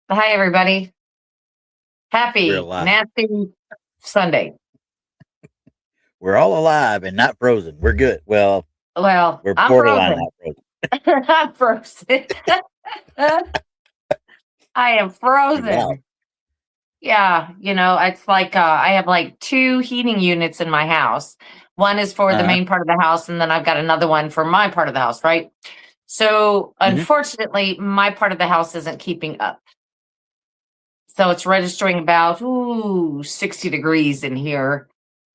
Hi, everybody. We're Happy, alive. nasty Sunday. We're all alive and not frozen. We're good. Well, Well, we're I'm borderline frozen. not frozen. I'm frozen. I am Wow. frozen. Yeah, it's like I have like two heating units in my house. One is for the Uh-huh. main part of the house, and then I've got another one for my part of the house, right? So, Hmm. unfortunately, my part of the house isn't keeping up. So it's registering about 60 degrees in here.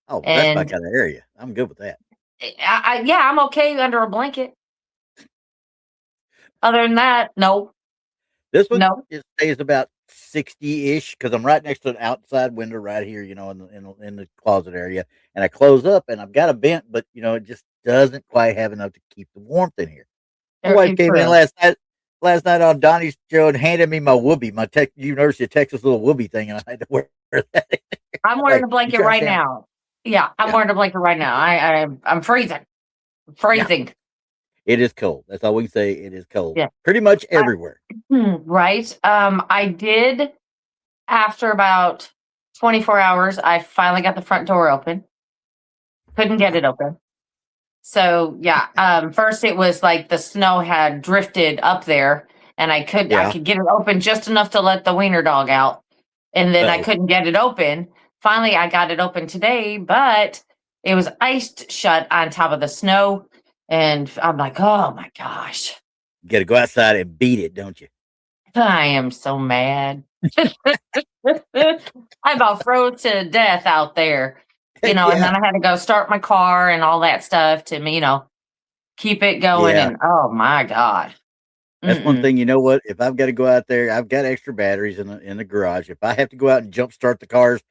Oh, that's my And kind of area. I'm good with that. yeah, I'm okay under a blanket. Other than that, no, This one no. it stays about 60-ish because I'm right next to an outside window right here, in the closet area. And I close up and I've got a vent, but it just doesn't quite have enough to keep the warmth in here. My wife came in True. last night on Donnie's show and handed me my whoopee, my University of Texas little whoopee thing, and I had to wear that. I'm I'm wearing like, a you blanket trying to right say now. Yeah, I'm yeah, wearing a blanket right now. I'm freezing. yeah. Freezing. It is cold. That's all we can say. It is cold. Yeah. Pretty much I, everywhere. right. I did after about 24 hours. I finally got the front door open. Couldn't get it Wow. open. So yeah. First it was like the snow had drifted up there, and I Yeah. could get it open just enough to let the wiener dog out, and then I Oh. couldn't get it open. Finally, I got it open today, but it was iced shut on top of the snow. And I'm like, oh my gosh, You got to go outside and beat it, don't you? I am so mad. I about froze to death out there, and Yeah. then I had to go start my car and all that stuff to, keep it going. Yeah. And oh my God. That's one Mm-mm. thing. You know what? If I've got to go out there, I've got extra batteries in the garage. If I have to go out and jump start the cars,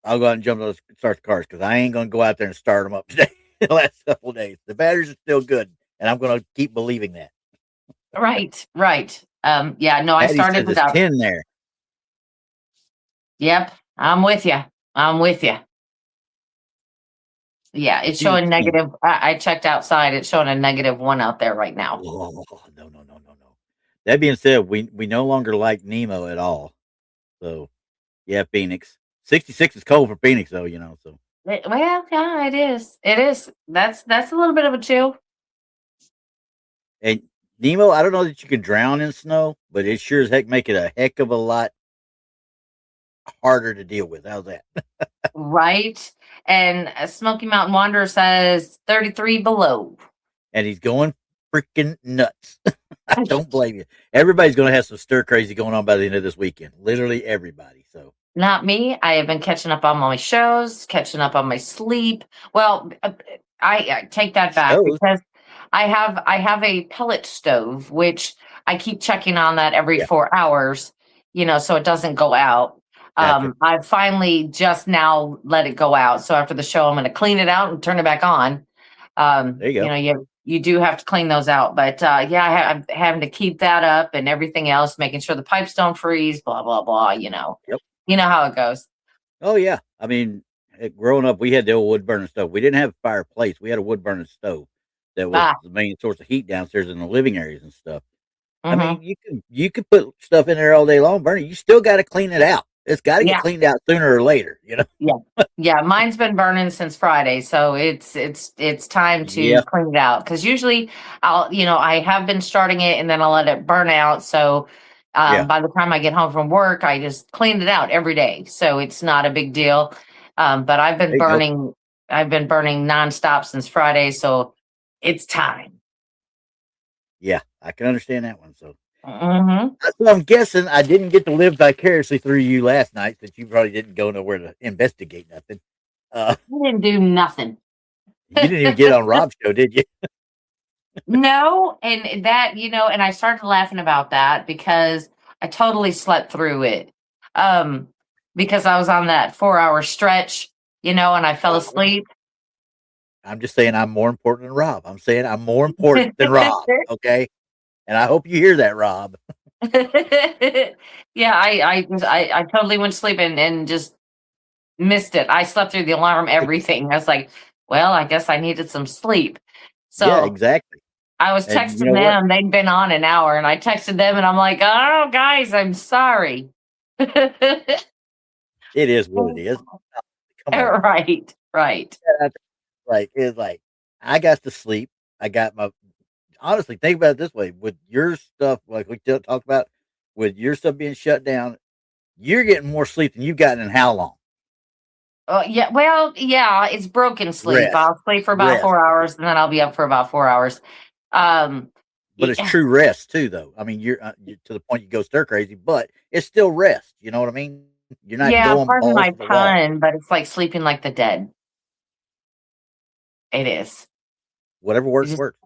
I'll go out and start the cars because I ain't going to go out there and start them up today. The last couple of days, the batteries are still good, and I'm going to keep believing that. Right, right. Yeah, no, I Patty started says it it's up. 10 there. Yep, I'm with you. I'm with you. Yeah, I it's see the showing 10. negative. I checked outside. It's showing a -1 out there right now. Oh, no, no, no, no, no. That being said, we no longer like Nemo at all. So yeah, Phoenix. 66 is cold for Phoenix though, so Well, yeah, it is. It is. That's a little bit of a chill. and Nemo, I don't know that you can drown in snow, but it sure as heck make it a heck of a lot harder to deal with. How's that? Right. And Smoky Mountain Wanderer says 33 below. And he's going freaking nuts. I don't blame you. Everybody's gonna have some stir crazy going on by the end of this weekend. Literally everybody. So Not me. I have been catching up on my shows, catching up on my sleep. Well, I take that back shows. because I have a pellet stove, which I keep checking on that every Yeah, 4 hours, so it doesn't go out. gotcha. I finally just now let it go out. So after the show, I'm going to clean it out and turn it back on. There you go. You do have to clean those out, but yeah, I'm having to keep that up and everything else, making sure the pipes don't freeze, blah blah blah. Yep. You know how it goes. Oh yeah. I mean, growing up, we had the old wood burning stove. We didn't have a fireplace. We had a wood burning stove that was Ah, the main source of heat downstairs in the living areas and stuff. I mhm. mean, you can put stuff in there all day long, Bernie. You still got to clean it out. It's got to get Yeah, cleaned out sooner or later. yeah, yeah. Mine's been burning since Friday, so it's time to Yeah, clean it out. Because usually, I have been starting it and then I'll let it burn out. So yeah. by the time I get home from work, I just clean it out every day. So it's not a big deal. But There you go. I've been burning nonstop since Friday, so it's time. Yeah, I can understand that one. So, Hmm. so I'm guessing I didn't get to live vicariously through you last night, since you probably didn't go nowhere to investigate nothing. Uh, I didn't do nothing. you didn't even get on Rob's show, did you? No, and that, and I started laughing about that because I totally slept through it. Um, because I was on that 4-hour stretch, and I fell Well, asleep. I'm just saying I'm more important than Rob. I'm saying I'm more important than Rob. Okay, and I hope you hear that, Rob. Yeah, I totally went to sleep and just missed it. I slept through the alarm, everything. I was like, well, I guess I needed some sleep. Yeah, So exactly. I was And you texting know what? them. They'd been on an hour, and I texted them, and I'm like, "Oh, guys, I'm sorry." It is what it is. Come on. Right, right. Like, it's like, I got to sleep. I got my honestly, think about it this way: with your stuff, like we talked about, with your stuff being shut down, you're getting more sleep than you've gotten in how long? Yeah, well, yeah, it's broken sleep. Rest, I'll sleep for about rest. 4 hours, and then I'll be up for about 4 hours. Um, But it's true rest too, though. I mean, you're to the point you go stir crazy, but it's still rest. You know what I mean? You're not yeah, going pardon balls my to the wall. pun, but it's like sleeping like the dead. It is. Whatever It's works, just works.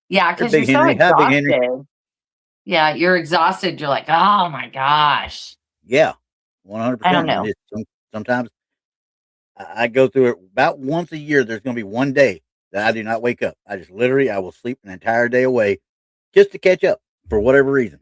yeah, They're because you're Big so Henry. Hi, Big Henry. exhausted. Yeah, you're exhausted. You're like, "Oh my gosh." Yeah, 100. I don't percent And know. it's sometimes I go through it about once a year. There's going to be one day that I do not wake up. I just literally I will sleep an entire day away just to catch up for whatever reason.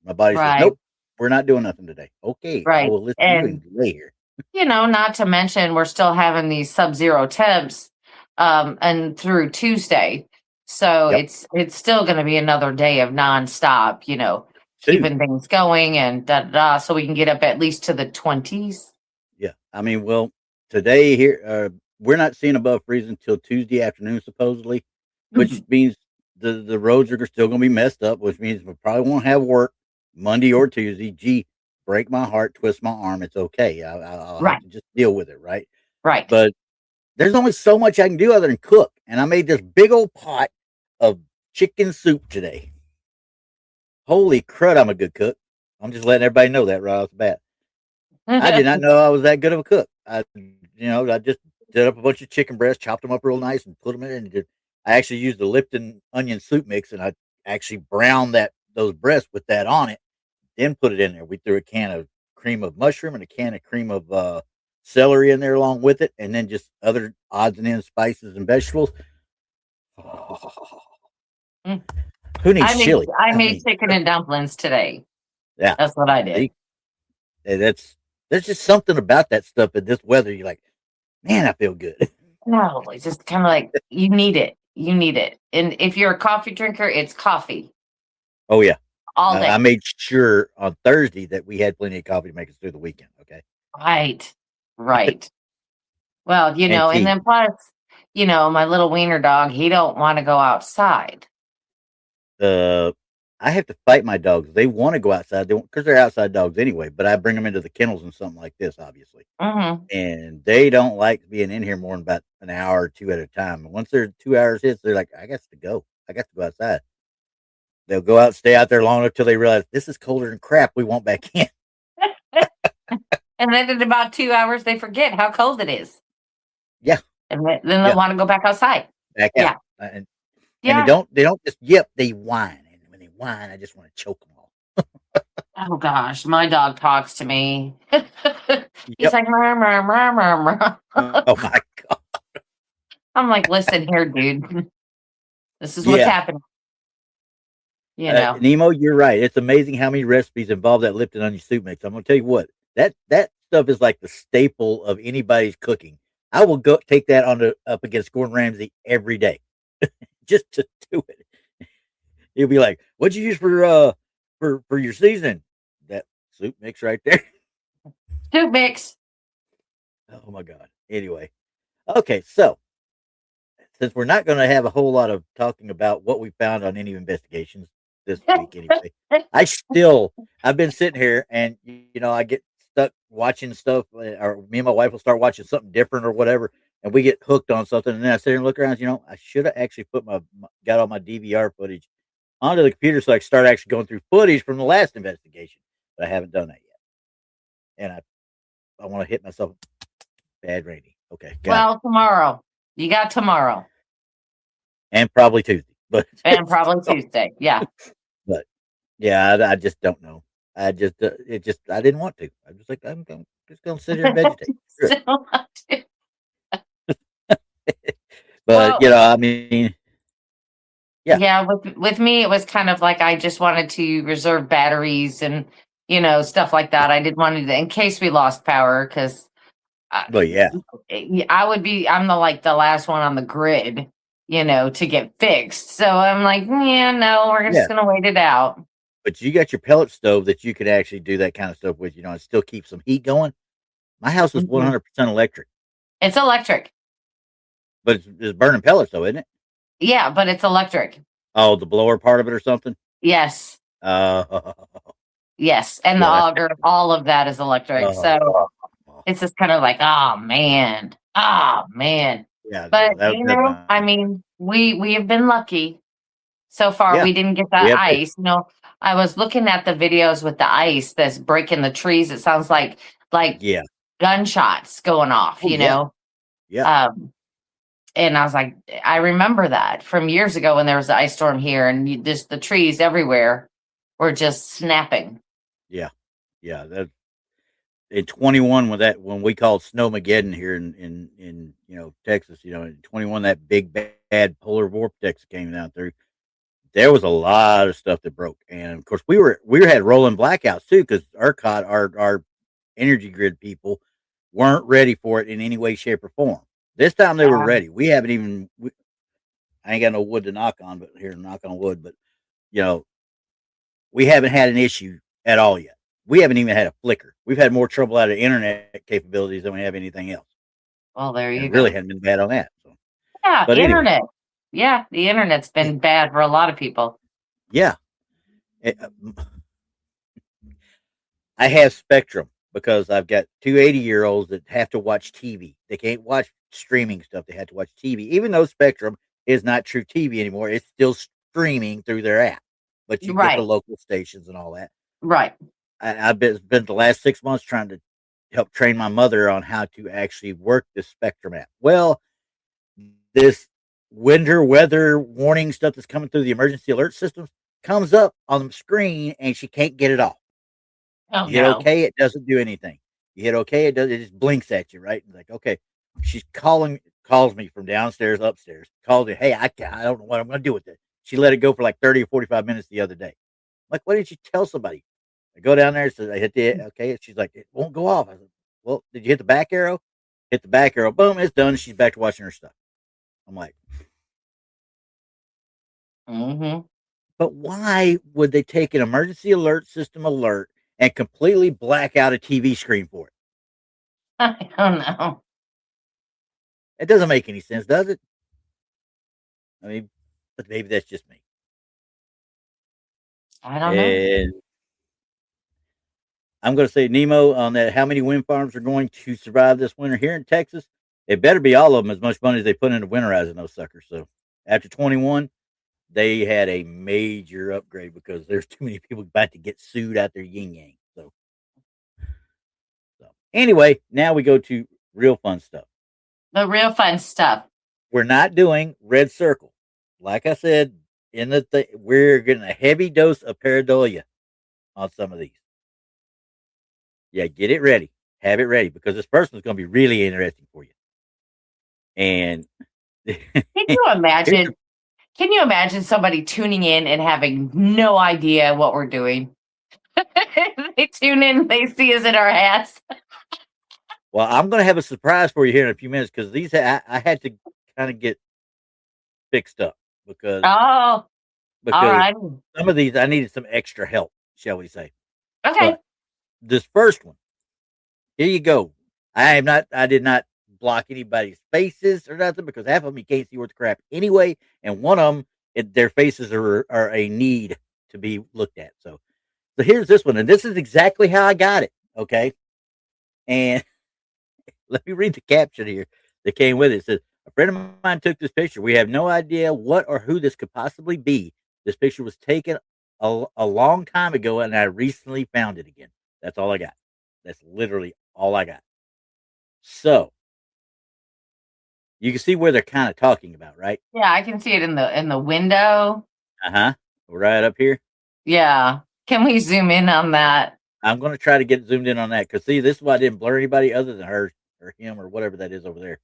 My body says, Right, "Nope, we're not doing nothing today." Okay, I right. will listen to you And and lay here. not to mention we're still having these sub-zero temps and through Tuesday. So Yep, it's still going to be another day of nonstop, two. keeping things going and da da da so we can get up at least to the 20s. Yeah, I mean, well, today here we're not seeing above freezing until Tuesday afternoon, supposedly, which means the roads are still going to be messed up, which means we probably won't have work Monday or Tuesday. Gee, break my heart, twist my arm. It's okay. I'll have Right, to just deal with it, right? right. But there's only so much I can do other than cook, and I made this big old pot of chicken soup today. Holy crud, I'm a good cook. I'm just letting everybody know that right off the bat. I did not know I was that good of a cook. I just did up a bunch of chicken breasts, chopped them up real nice, and put them in. I actually used the Lipton onion soup mix, and I actually browned those breasts with that on it. Then put it in there. We threw a can of cream of mushroom and a can of cream of celery in there along with it, and then just other odds and ends, spices and vegetables. Who needs I made chili? I I made mean, chicken and dumplings today. yeah. That's what I did. See, that's there's just something about that stuff in this weather. You're like, man, I feel good. No, it's just kind of like you need it. You need it. And if you're a coffee drinker, it's coffee Oh yeah, all I day. made sure on Thursday that we had plenty of coffee to make us through the weekend. Okay, Right. Right. Well, and and tea. then plus, my little wiener dog, he don't want to go outside. Uh, I have to fight my dogs. They want to go outside. They because they're outside dogs anyway. But I bring them into the kennels and something like this, obviously, Hmm. and they don't like being in here more than about an hour or two at a time. And once they're 2 hours hits, they're like, I got to go. I got to go outside. They'll go out and stay out there long enough till they realize this is colder than crap. We want back in. And then in about 2 hours, they forget how cold it is. Yeah, And then they yeah, want to go back outside. back out. Yeah. And Yeah. they don't just yip. They whine, and when they whine, I just want to choke them all. Oh gosh, my dog talks to me. He's Yep. like, murr, murr, murr, murr, murr. Oh my god. I'm like, listen here, dude. This is what's Yeah. happening. You know. Nemo, you're right. It's amazing how many recipes involve that Lipton onion soup mix. I'm gonna tell you what, that stuff is like the staple of anybody's cooking. I will go take that on up against Gordon Ramsay every day just to do it. He'll be like, "What'd you use for your seasoning?" That soup mix right there. Soup mix. Oh my god. Anyway, okay, so since we're not going to have a whole lot of talking about what we found on any investigations this week, anyway, I've been sitting here and I get stuck watching stuff, or me and my wife will start watching something different or whatever, and we get hooked on something, and then I sit here and look around. I should have actually got all my DVR footage onto the computer so I could start actually going through footage from the last investigation, but I haven't done that yet, and I want to hit myself bad, Randy. Okay, got it. Well, tomorrow. You got tomorrow. And probably Tuesday, but And probably Tuesday. Yeah. but yeah, I just don't know. I just I didn't want to. I was like, I'm just gonna sit here and vegetate. Screw it. So, But well, I mean, yeah, yeah, with me, it was kind of like I just wanted to reserve batteries and, stuff like that. I didn't want to, in case we lost power, because but yeah, I'm the last one on the grid. to get fixed. So I'm like, yeah, no, we're Yeah. just gonna wait it out. But you got your pellet stove that you could actually do that kind of stuff with, and still keep some heat going. My house is Mhm. 100% electric, It's electric. but it's burning pellets though, isn't it? Yeah, but it's electric. Oh, the blower part of it or something? Yes. Uh, Yes. And the yeah, that's auger, all of that is electric. So it's just kind of like, oh man. Oh man. yeah, But no, that's not. I mean, we have been lucky so far. Yeah, We didn't get we that have to. ice. I was looking at the videos with the ice that's breaking the trees. It sounds like Yeah. gunshots going off, Oh yeah. Yeah. Um, and I was like, I remember that from years ago when there was the ice storm here, and just the trees everywhere were just snapping. Yeah. Yeah. That in 21 when we called Snowmageddon here in Texas, in 21 that big bad polar vortex came down through. There was a lot of stuff that broke, and of course we had rolling blackouts too because ERCOT, our energy grid people, weren't ready for it in any way, shape, or form. This time they were Um, ready. We haven't even. I ain't got no wood to knock on, but here knock on wood. But you know, we haven't had an issue at all yet. We haven't even had a flicker. We've had more trouble out of internet capabilities than we have anything else, well, there and you it really go. hadn't been bad on that. So, Yeah, but anyway, internet. Yeah, the internet's been bad for a lot of people. yeah, it, I have Spectrum because I've got two 80-year-olds that have to watch TV. They can't watch streaming stuff. They have to watch TV. Even though Spectrum is not true TV anymore, it's still streaming through their app. But you get the Right, local stations and all that. right. I've been the last 6 months trying to help train my mother on how to actually work this Spectrum app. Well, this winter weather warning stuff that's coming through the emergency alert systems comes up on the screen and she can't get it off. Oh You hit no. okay, it doesn't do anything. You hit okay, it just blinks at you, right? It's like, okay. She's calls me from downstairs, upstairs, calls me, hey, I don't know what I'm gonna do with it. She let it go for like 30 or 45 minutes the other day. I'm like, why didn't you tell somebody? I go down there, so I hit the okay. She's like, it won't go off. I said, well, did you hit the back arrow? Hit the back arrow, boom, it's done. She's back to watching her stuff. I'm like, Hmm. but why would they take an emergency alert system alert and completely black out a TV screen for it? I don't know. It doesn't make any sense, does it? I mean, but maybe that's just me. I don't know. And I'm going to say Nemo on that. How many wind farms are going to survive this winter here in Texas? It better be all of them as much money as they put into winterizing those suckers. So after 21, they had a major upgrade because there's too many people about to get sued out there yin yang. So anyway, now we go to real fun stuff. The real fun stuff. We're not doing red circle. Like I said, we're getting a heavy dose of pareidolia on some of these. Yeah, get it ready. Have it ready because this first one's going to be really interesting for you. And Can you imagine? Can you imagine somebody tuning in and having no idea what we're doing? They tune in, they see us in our hats. well, I'm going to have a surprise for you here in a few minutes because I had to kind of get fixed up because Oh, all because right. some of these I needed some extra help, shall we say? Okay. But this first one, here you go. I did not block anybody's faces or nothing because half of them you can't see worth the crap anyway, and one of them, their faces are a need to be looked at. So here's this one, and this is exactly how I got it. Okay, and let me read the caption here that came with it. It says, a friend of mine took this picture. We have no idea what or who this could possibly be. This picture was taken a long time ago, and I recently found it again. That's all I got. That's literally all I got. So you can see where they're kind of talking about, right? Yeah, I can see it in the window. Uh huh. Right up here. Yeah. Can we zoom in on that? I'm going to try to get zoomed in on that because see, this is why I didn't blur anybody other than her or him or whatever that is over there.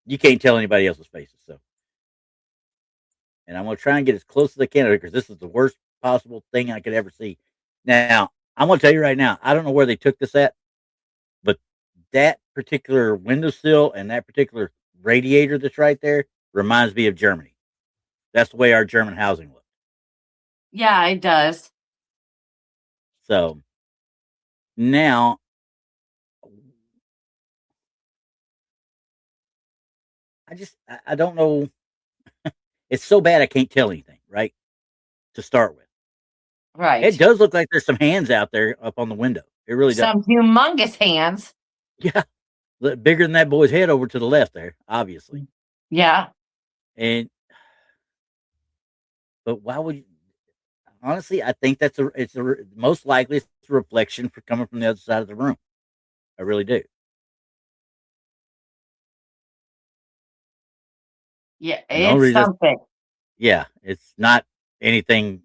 You can't tell anybody else's faces. So, and I'm going to try and get as close as I can because this is the worst possible thing I could ever see. Now, I'm going to tell you right now, I don't know where they took this at, but that particular windowsill and that particular radiator that's right there reminds me of Germany. That's the way our German housing looks. Yeah, it does. So now, I don't know. It's so bad I can't tell anything, right? To start with, it Right. does look like there's some hands out there up on the window. It really does. Some humongous hands. Yeah, bigger than that boy's head over to the left there, obviously. Yeah. And but why would you? Honestly, I think most likely it's a reflection for coming from the other side of the room. I really do. Yeah, And the only it's reason, something. yeah, it's not anything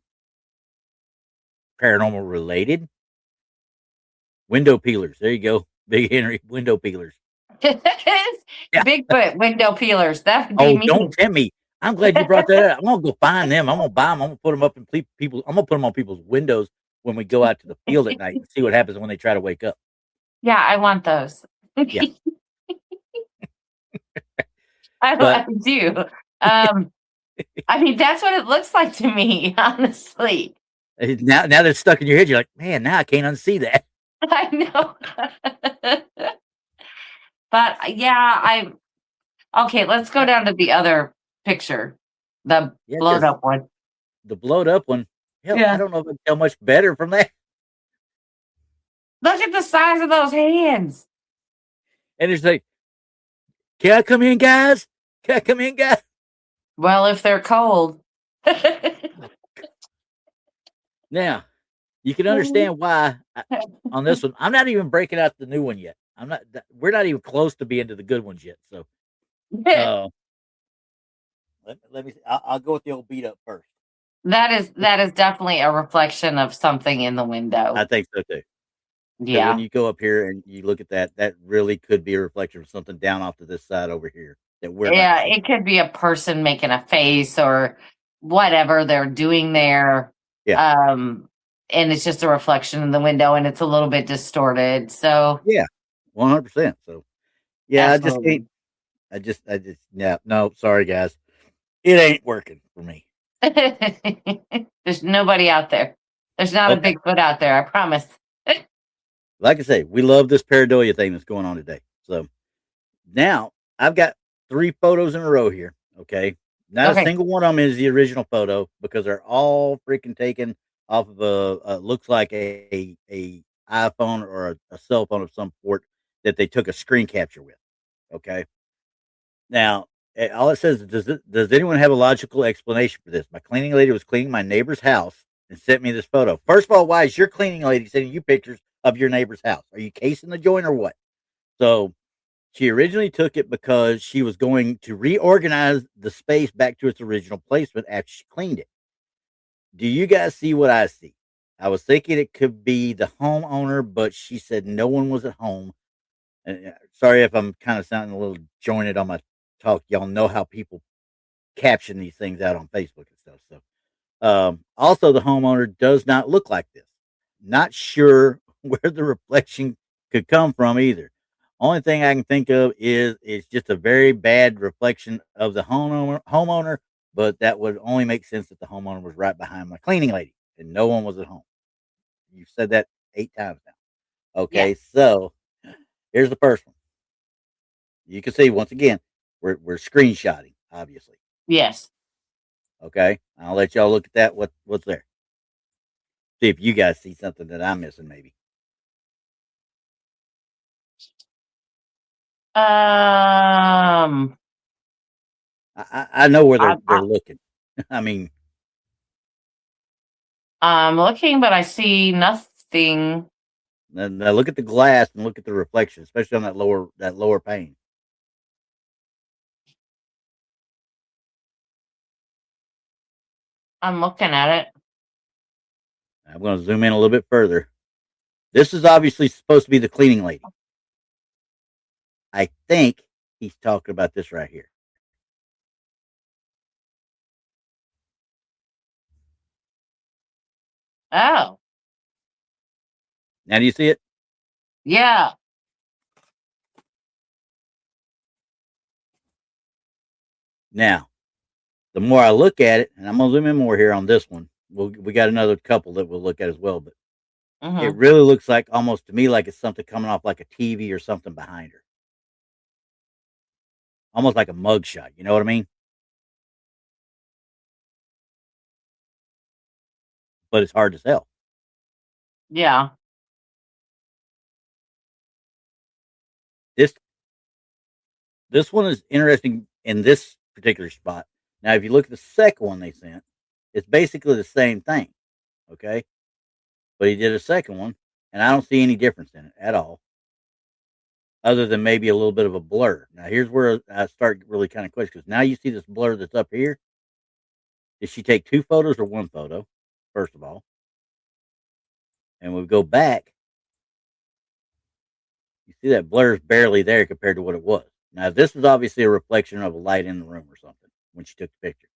paranormal related. Window peelers. There you go. Big Henry window peelers. Yeah. Bigfoot window peelers. That would be Oh, don't me. tempt me. I'm glad you brought that up. I'm gonna go find them. I'm gonna buy them. I'm gonna put them up in people. I'm gonna put them on people's windows when we go out to the field at night and see what happens when they try to wake up. Yeah, I want those. Yeah, I but do. I mean, that's what it looks like to me, honestly. now they're stuck in your head. You're like, man, now I can't unsee that. I know. But yeah, I okay, let's go down to the other picture. The Yeah, blowed because up one. the blowed up one. Hell, I Yeah. don't know if I can tell much better from that. Look at the size of those hands. And it's like, can I come in, guys? Can I come in, guys? Well, if they're cold. Now, you can understand why on this one. I'm not even breaking out the new one yet. I'm not. We're not even close to being to the good ones yet. So, uh, let me. I'll go with the old beat up first. That is definitely a reflection of something in the window. I think so too. Because when Yeah. you go up here and you look at that, that really could be a reflection of something down off to this side over here that we're not Yeah, seeing. it could be a person making a face or whatever they're doing there. Yeah. And it's just a reflection in the window and it's a little bit distorted. So Yeah. 100%. So, yeah, I just can't. absolutely. Yeah. No, sorry, guys. It ain't working for me. There's nobody out there. There's not a Okay. Bigfoot out there, I promise. Like I say, we love this pareidolia thing that's going on today. So now I've got 3 photos in a row here. Okay. Not a Okay. single one of them is the original photo because they're all freaking taken off of looks like a iPhone or a cell phone of some sort that they took a screen capture with. Okay. Now, all it says is, does anyone have a logical explanation for this? My cleaning lady was cleaning my neighbor's house and sent me this photo. First of all, why is your cleaning lady sending you pictures of your neighbor's house? Are you casing the joint or what? So she originally took it because she was going to reorganize the space back to its original placement after she cleaned it. Do you guys see what I see? I was thinking it could be the homeowner, but she said no one was at home. And sorry if I'm kind of sounding a little jointed on my talk. Y'all know how people caption these things out on Facebook and stuff. So, also, the homeowner does not look like this. Not sure where the reflection could come from either. Only thing I can think of is it's just a very bad reflection of the homeowner, but that would only make sense if the homeowner was right behind my cleaning lady and no one was at home. You've said that 8 times now. Yeah. Okay, so here's the first one. You can see once again, we're screenshotting, obviously. Yes. Okay, I'll let y'all look at that. What's there? See if you guys see something that I'm missing, maybe. Um I know where I, they're looking. I mean, I'm looking, but I see nothing. now look at the glass and look at the reflection, especially on that lower pane. I'm looking at it. I'm going to zoom in a little bit further. This is obviously supposed to be the cleaning lady. I think he's talking about this right here. Oh, Now, do you see it? yeah. Now, the more I look at it, and I'm gonna zoom in more here on this one. We got another couple that we'll look at as well, but it Mm-hmm. really looks like almost to me like it's something coming off like a TV or something behind her, almost like a mugshot. You know what I mean? But it's hard to tell. Yeah. This this one is interesting in this particular spot. Now, if you look at the second one they sent, it's basically the same thing. Okay, but he did a second one, and I don't see any difference in it at all, other than maybe a little bit of a blur. Now, here's where I start really kind of questioning because now you see this blur that's up here. Did she take two photos or one photo? First of all, and we go back. You see that blur is barely there compared to what it was. Now, this is obviously a reflection of a light in the room or something when she took the picture.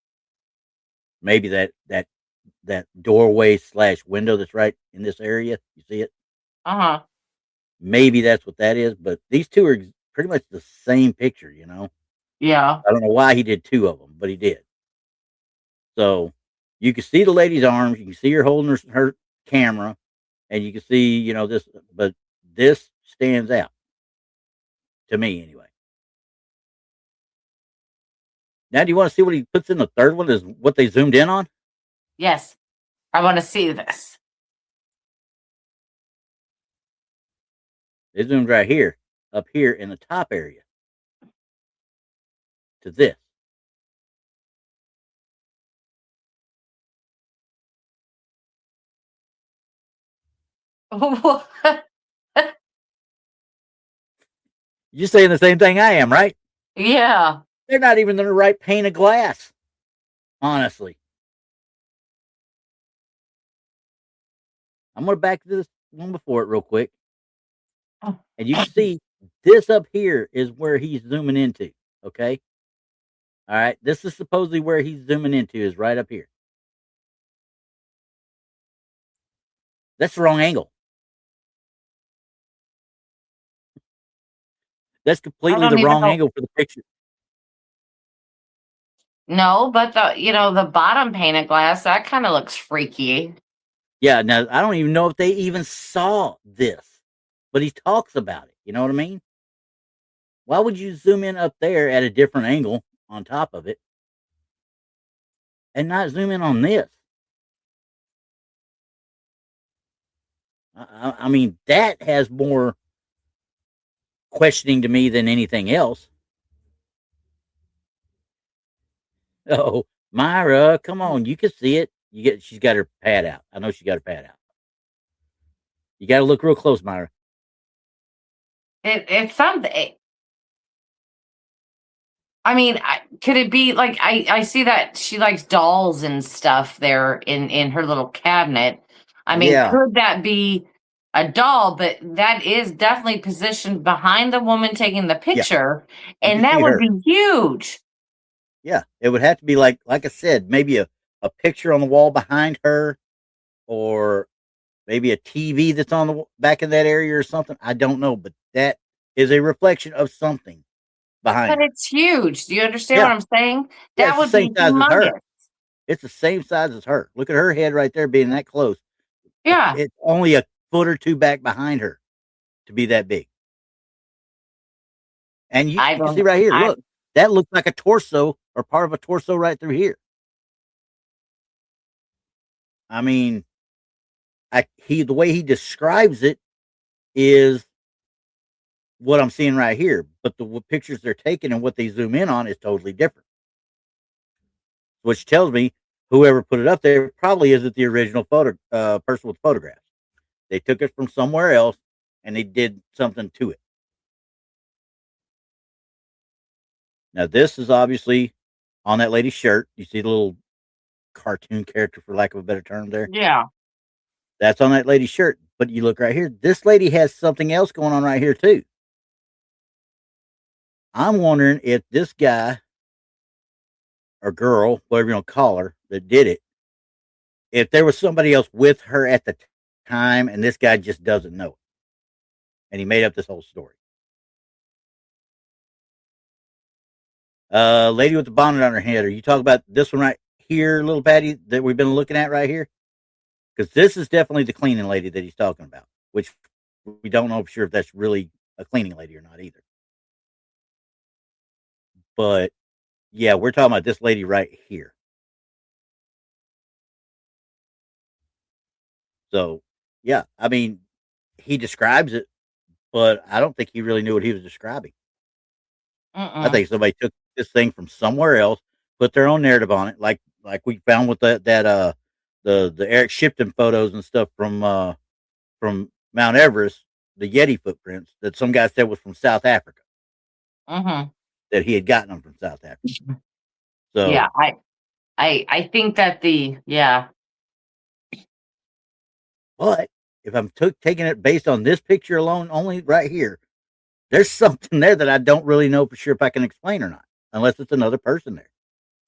Maybe that doorway slash window that's right in this area. You see it? Uh-huh. Maybe that's what that is. But these two are pretty much the same picture. Yeah. I don't know why he did two of them, but he did. So you can see the lady's arms. You can see her holding her camera, and you can see this. But this stands out to me anyway. Now, do you want to see what he puts in the third one? Is what they zoomed in on? Yes. I want to see this. They zoomed right here, up here in the top area to this. You're saying the same thing I am, right? Yeah. They're not even in the right pane of glass, honestly. I'm going to back to this one before it real quick. And you can see this up here is where he's zooming into. Okay. All right. This is supposedly where he's zooming into, is right up here. That's the wrong angle. That's I completely don't the even wrong know. angle for the picture. No, but the bottom pane of glass, that kind of looks freaky. Yeah. Now, I don't even know if they even saw this, but he talks about it. You know what I mean? Why would you zoom in up there at a different angle on top of it and not zoom in on this? I mean, that has more questioning to me than anything else. Oh, Myra, come on, you can see it. She's got her pad out. I know she got her pad out. You got to look real close, Myra. It's something. I mean, could it be like I see that she likes dolls and stuff there in her little cabinet. I mean, Yeah, could that be a doll? But that is definitely positioned behind the woman taking the yeah, picture, you can and that see would her. be huge. Yeah, it would have to be like I said, maybe a picture on the wall behind her, or maybe a TV that's on the back of that area or something. I don't know, but that is a reflection of something behind But her. it's huge. Do you understand Yeah, what I'm saying? yeah, That it's the would same be size as her. humongous. It's the same size as her. Look at her head right there being that close. Yeah. It's only a foot or two back behind her to be that big. And you, I you can see don't right here, I look, that looks like a torso or part of a torso right through here. I mean, the way he describes it is what I'm seeing right here, but the pictures they're taking and what they zoom in on is totally different. Which tells me whoever put it up there probably isn't the original person with photographs. They took it from somewhere else and they did something to it. Now, this is obviously on that lady's shirt. You see the little cartoon character, for lack of a better term, there. yeah. That's on that lady's shirt. But you look right here. This lady has something else going on right here too. I'm wondering if this guy or girl, whatever you want to call her, that did it, if there was somebody else with her at the time, and this guy just doesn't know it, and he made up this whole story. Lady with the bonnet on her head. Are you talking about this one right here, little Patty, that we've been looking at right here? Because this is definitely the cleaning lady that he's talking about, which we don't know for sure if that's really a cleaning lady or not either. But yeah, we're talking about this lady right here. So yeah, I mean, he describes it, but I don't think he really knew what he was describing. I Mm-mm. think somebody took this thing from somewhere else, put their own narrative on it, like we found with that the Eric Shipton photos and stuff from Mount Everest, the Yeti footprints that some guy said was from South Africa, Mm-hmm. that he had gotten them from South Africa. Yeah, So, I think that the yeah. but if I'm taking it based on this picture alone, only right here, there's something there that I don't really know for sure if I can explain or not, unless it's another person there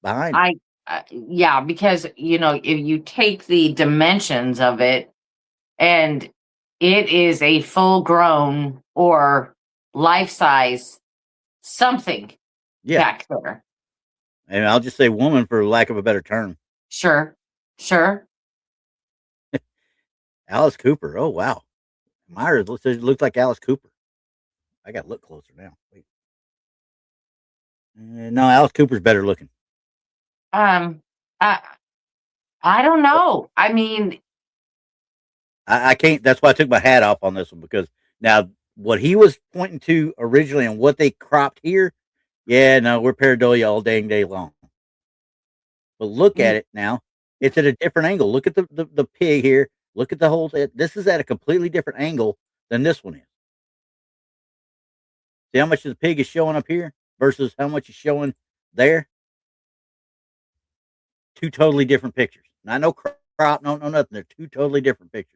behind her. I yeah, because if you take the dimensions of it, and it is a full grown or life size something Yeah, back there. and I'll just say woman for lack of a better term. Sure, sure. Alice Cooper. Oh wow, Myers looks like Alice Cooper. I got to look closer now. Wait. No, Alice Cooper's better looking. Um, I I don't know. I mean, I can't. That's why I took my hat off on this one because now what he was pointing to originally and what they cropped here, yeah, no, we're Pareidolia all dang day long. But look at mm, it now; it's at a different angle. Look at the pig here. Look at the whole. This is at a completely different angle than this one is. See how much of the pig is showing up here versus how much is showing there. Two totally different pictures. Not no crop, no nothing. They're two totally different pictures.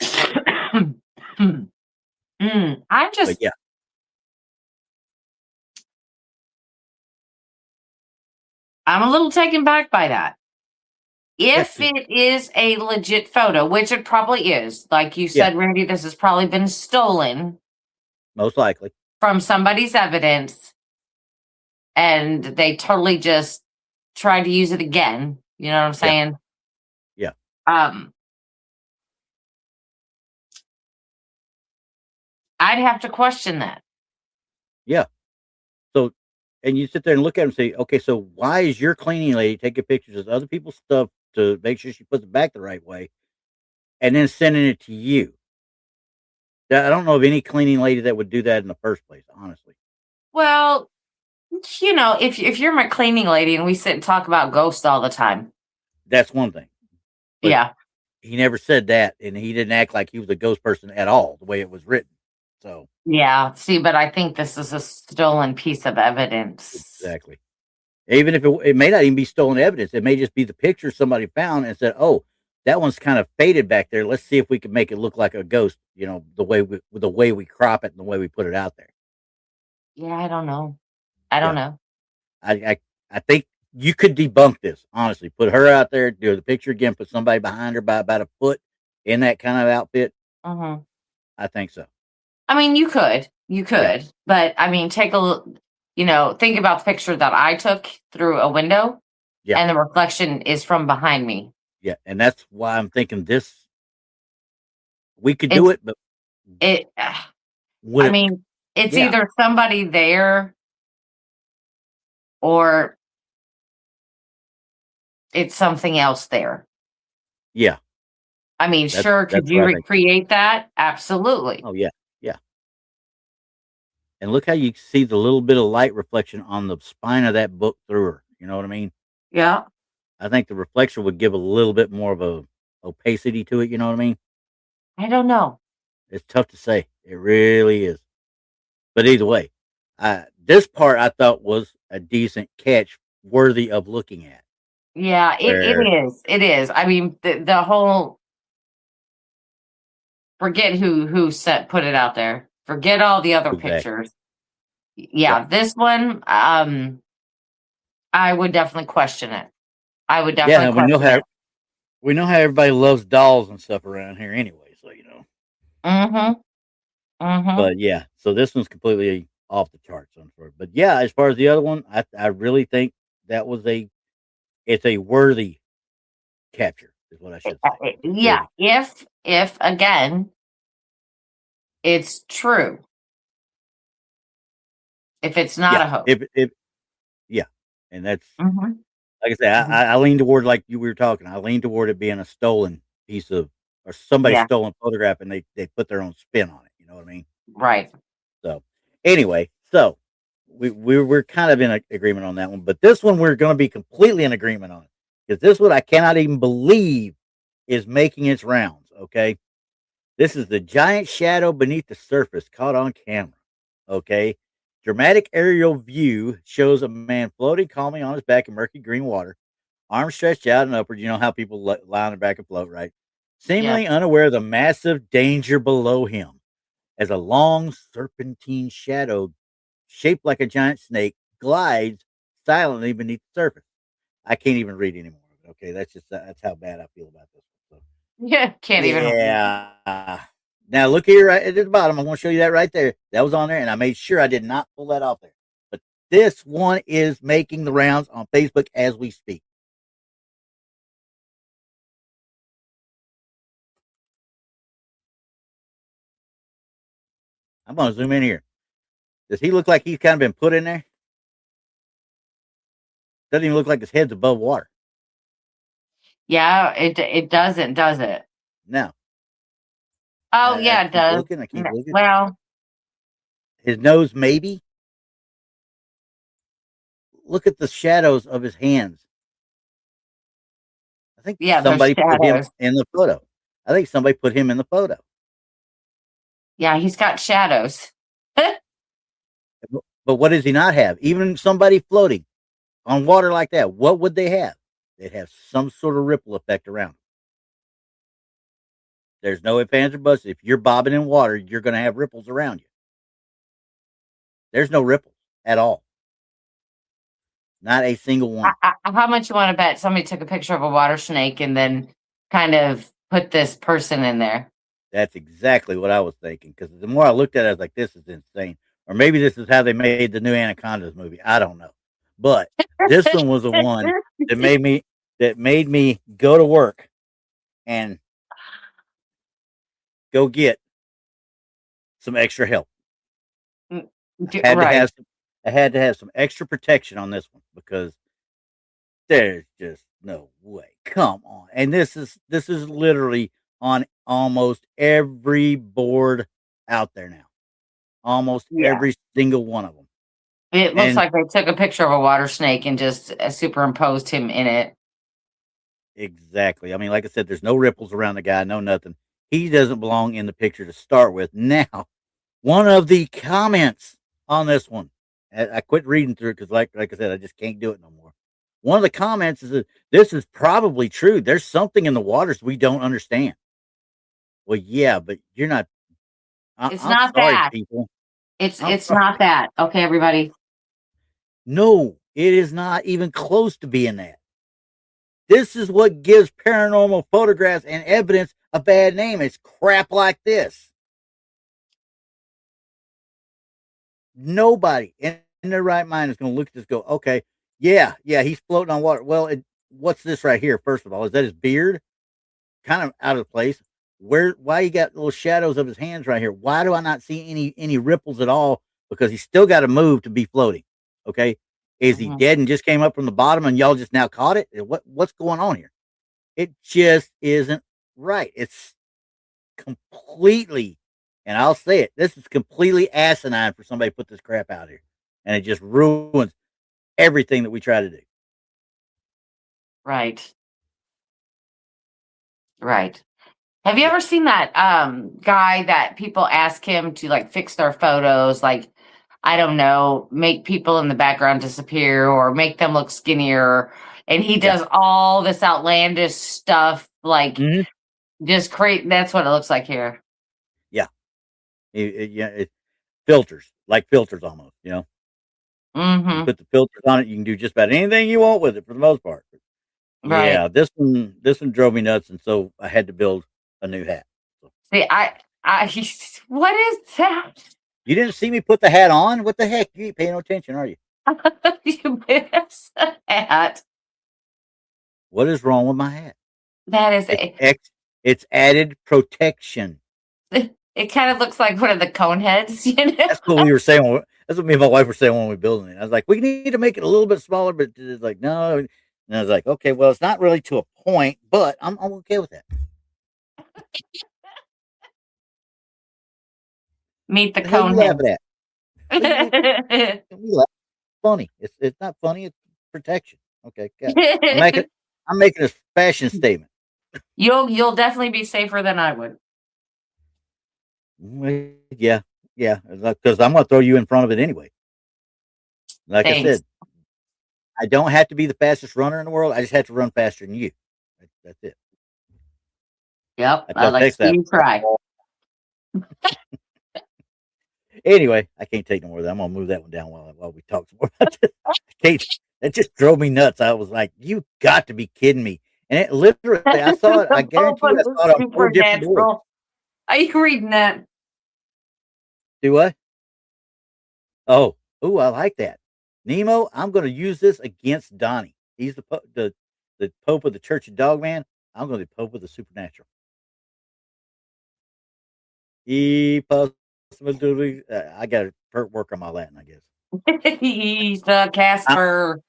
I'm But just yeah, I'm a little taken back by that. yeah, If it is a legit photo, which it probably is, like you yeah, said, Randy, this has probably been stolen most likely. from somebody's evidence and they totally just tried to use it again. You know what I'm Yeah, saying? yeah, Um, I'd have to question that. yeah. So, and you sit there and look at them and say, okay, so why is your cleaning lady taking pictures of other people's stuff to make sure she puts it back the right way and then sending it to you? I don't know of any cleaning lady that would do that in the first place, honestly. Well, if you're my cleaning lady and we sit and talk about ghosts all the time, That's one thing. But yeah, he never said that, and he didn't act like he was a ghost person at all, the way it was written. So, yeah. See, but I think this is a stolen piece of evidence. exactly. Even if it may not even be stolen evidence, it may just be the picture somebody found and said, "Oh, that one's kind of faded back there. Let's see if we can make it look like a ghost." The way we crop it and the way we put it out there. Yeah, I don't know. I don't Yeah, know. I I, I think you could debunk this honestly. Put her out there, do the picture again, put somebody behind her by about a foot in that kind of outfit. Hmm. I think so. I mean, you Yeah, could, but I mean, take a look. Think about the picture that I took through a window, yeah, and the reflection is from behind me. yeah, and that's why I'm thinking this. We could do It's it, but it. would I it? mean, it's Yeah, either somebody there or it's something else there. yeah. I mean, sure, could That's you what I think. recreate that? Absolutely. Oh yeah, yeah. And look how you see the little bit of light reflection on the spine of that book through her. You know what I mean? Yeah. I think the reflection would give a little bit more of a opacity to it. You know what I mean? I don't know. It's tough to say. It really is. But either way, this part I thought was a decent catch, worthy of looking at. Yeah, it Where is. It is. I mean, the whole forget who set put it out there. Forget all the other exactly? pictures. Yeah, Yeah, this one, I would definitely question it. I would yeah. definitely question it. We know how everybody loves dolls and stuff around here, anyway. So you know. Mhm. Mhm. But yeah, so this one's completely. off the charts on for it. But yeah, as far as the other one, I really think that was it's a worthy capture, is what I should say. Yeah, Worthy. if again it's true. If it's not Yeah. a hoax. If yeah. And that's Mhm. like I said, Mhm. I lean toward like you we were talking. I lean toward it being a stolen piece of or somebody's Yeah, stolen photograph and they put their own spin on it. You know what I mean? right. So anyway, so we're kind of in agreement on that one, but this one we're going to be completely in agreement on because this one I cannot even believe is making its rounds. Okay, this is the giant shadow beneath the surface caught on camera. Okay, dramatic aerial view shows a man floating calmly on his back in murky green water, arms stretched out and upward. You know how people lie on their back and float, right? Yeah. Seemingly unaware of the massive danger below him as a long serpentine shadow shaped like a giant snake glides silently beneath the surface. I can't even read anymore. Okay, that's how bad I feel about this one. So, Yeah, can't even read. yeah. Now look here right at the bottom. I want to show you that right there. That was on there, and I made sure I did not pull that off there. But this one is making the rounds on Facebook as we speak. I'm gonna zoom in here. Does he look like he's kind of been put in there? Doesn't even look like his head's above water. Yeah, it doesn't, does it? No, Oh, I yeah, it keep does. looking. I keep looking. Well, His nose, maybe. Look at the shadows of his hands. I think yeah, there's somebody put him shadows. in the photo. I think somebody put him in the photo. Yeah, he's got shadows. But what does he not have? Even somebody floating on water like that, what would they have? They'd have some sort of ripple effect around them. There's no ifs, ands, or buts. If you're bobbing in water, you're going to have ripples around you. There's no ripples at all. Not a single one. How much you want to bet somebody took a picture of a water snake and then kind of put this person in there? That's exactly what I was thinking. Because the more I looked at it, I was like, this is insane. Or maybe this is how they made the new Anacondas movie. I don't know. But this one was the one that made me go to work and go get some extra help. Had to Right. have some, I had to have some extra protection on this one because there's just no way. Come on. And this is literally on almost every board out there now. Almost Yeah. every single one of them. It looks And like they took a picture of a water snake and just superimposed him in it. exactly. I mean, like I said, there's no ripples around the guy, no nothing. He doesn't belong in the picture to start with. Now, one of the comments on this one, I quit reading through it because, like I said, I just can't do it no more. One of the comments is that this is probably true. There's something in the waters we don't understand. Well, yeah, but you're not. It's I'm not sorry, that. people. It's I'm it's sorry. not that. Okay, everybody. No, it is not even close to being that. This is what gives paranormal photographs and evidence a bad name. It's crap like this. Nobody in their right mind is going to look at this and go, okay, yeah, he's floating on water. Well, what's this right here? First of all, is that his beard? Kind of out of place. Why you got little shadows of his hands right here? Why do I not see any ripples at all? Because he's still got to move to be floating. Okay, is he Mhm. dead and just came up from the bottom and y'all just now caught it? What's going on here? It just isn't right. It's completely, and I'll say it, this is completely asinine for somebody to put this crap out here. And it just ruins everything that we try to do. Right. Right. Have you Yeah. ever seen that guy that people ask him to like fix their photos, like I don't know, make people in the background disappear or make them look skinnier, and he Yeah. does all this outlandish stuff, like Hmm. just create. That's what it looks like here. Yeah. It filters, like filters almost, You Mm-hmm. put the filters on it, you can do just about anything you want with it for the most part. Right. Yeah, this one drove me nuts, and so I had to build a new hat. So, See, I what is that? You didn't see me put the hat on? What the heck? You ain't paying no attention, are you? You miss a hat. What is wrong with my hat? That is It's it's added protection. it kind of looks like one of the cone heads, you know? That's what we were saying. That's what me and my wife were saying when we were building it. I was like, we need to make it a little bit smaller, but it's like, no. And I was like, okay, well, it's not really to a point, but I'm okay with that. Meet the The hell you cone head. laughing at? We laugh. Funny. It's not funny. It's protection. Okay, got it. I'm making a fashion statement. You'll definitely be safer than I would. Yeah, yeah. Because I'm gonna throw you in front of it anyway. Like I Thanks. said, I don't have to be the fastest runner in the world. I just have to run faster than you. That's it. Yep, I I tell like to Tex see that. you try. Anyway, I can't take no more of that. I'm gonna move that one down while we talk some more about this. Kate, that just drove me nuts. I was like, "You got to be kidding me!" And it literally, I saw it. I The Pope guarantee you, was I saw it on 4 different boards. supernatural. Are you reading that? Do what? Oh, I like that. Nemo, I'm going to use this against Donnie. He's the Pope of the Church of Dogman. I'm going to be Pope of the Supernatural. I got to work on my Latin, I guess. He's the Casper.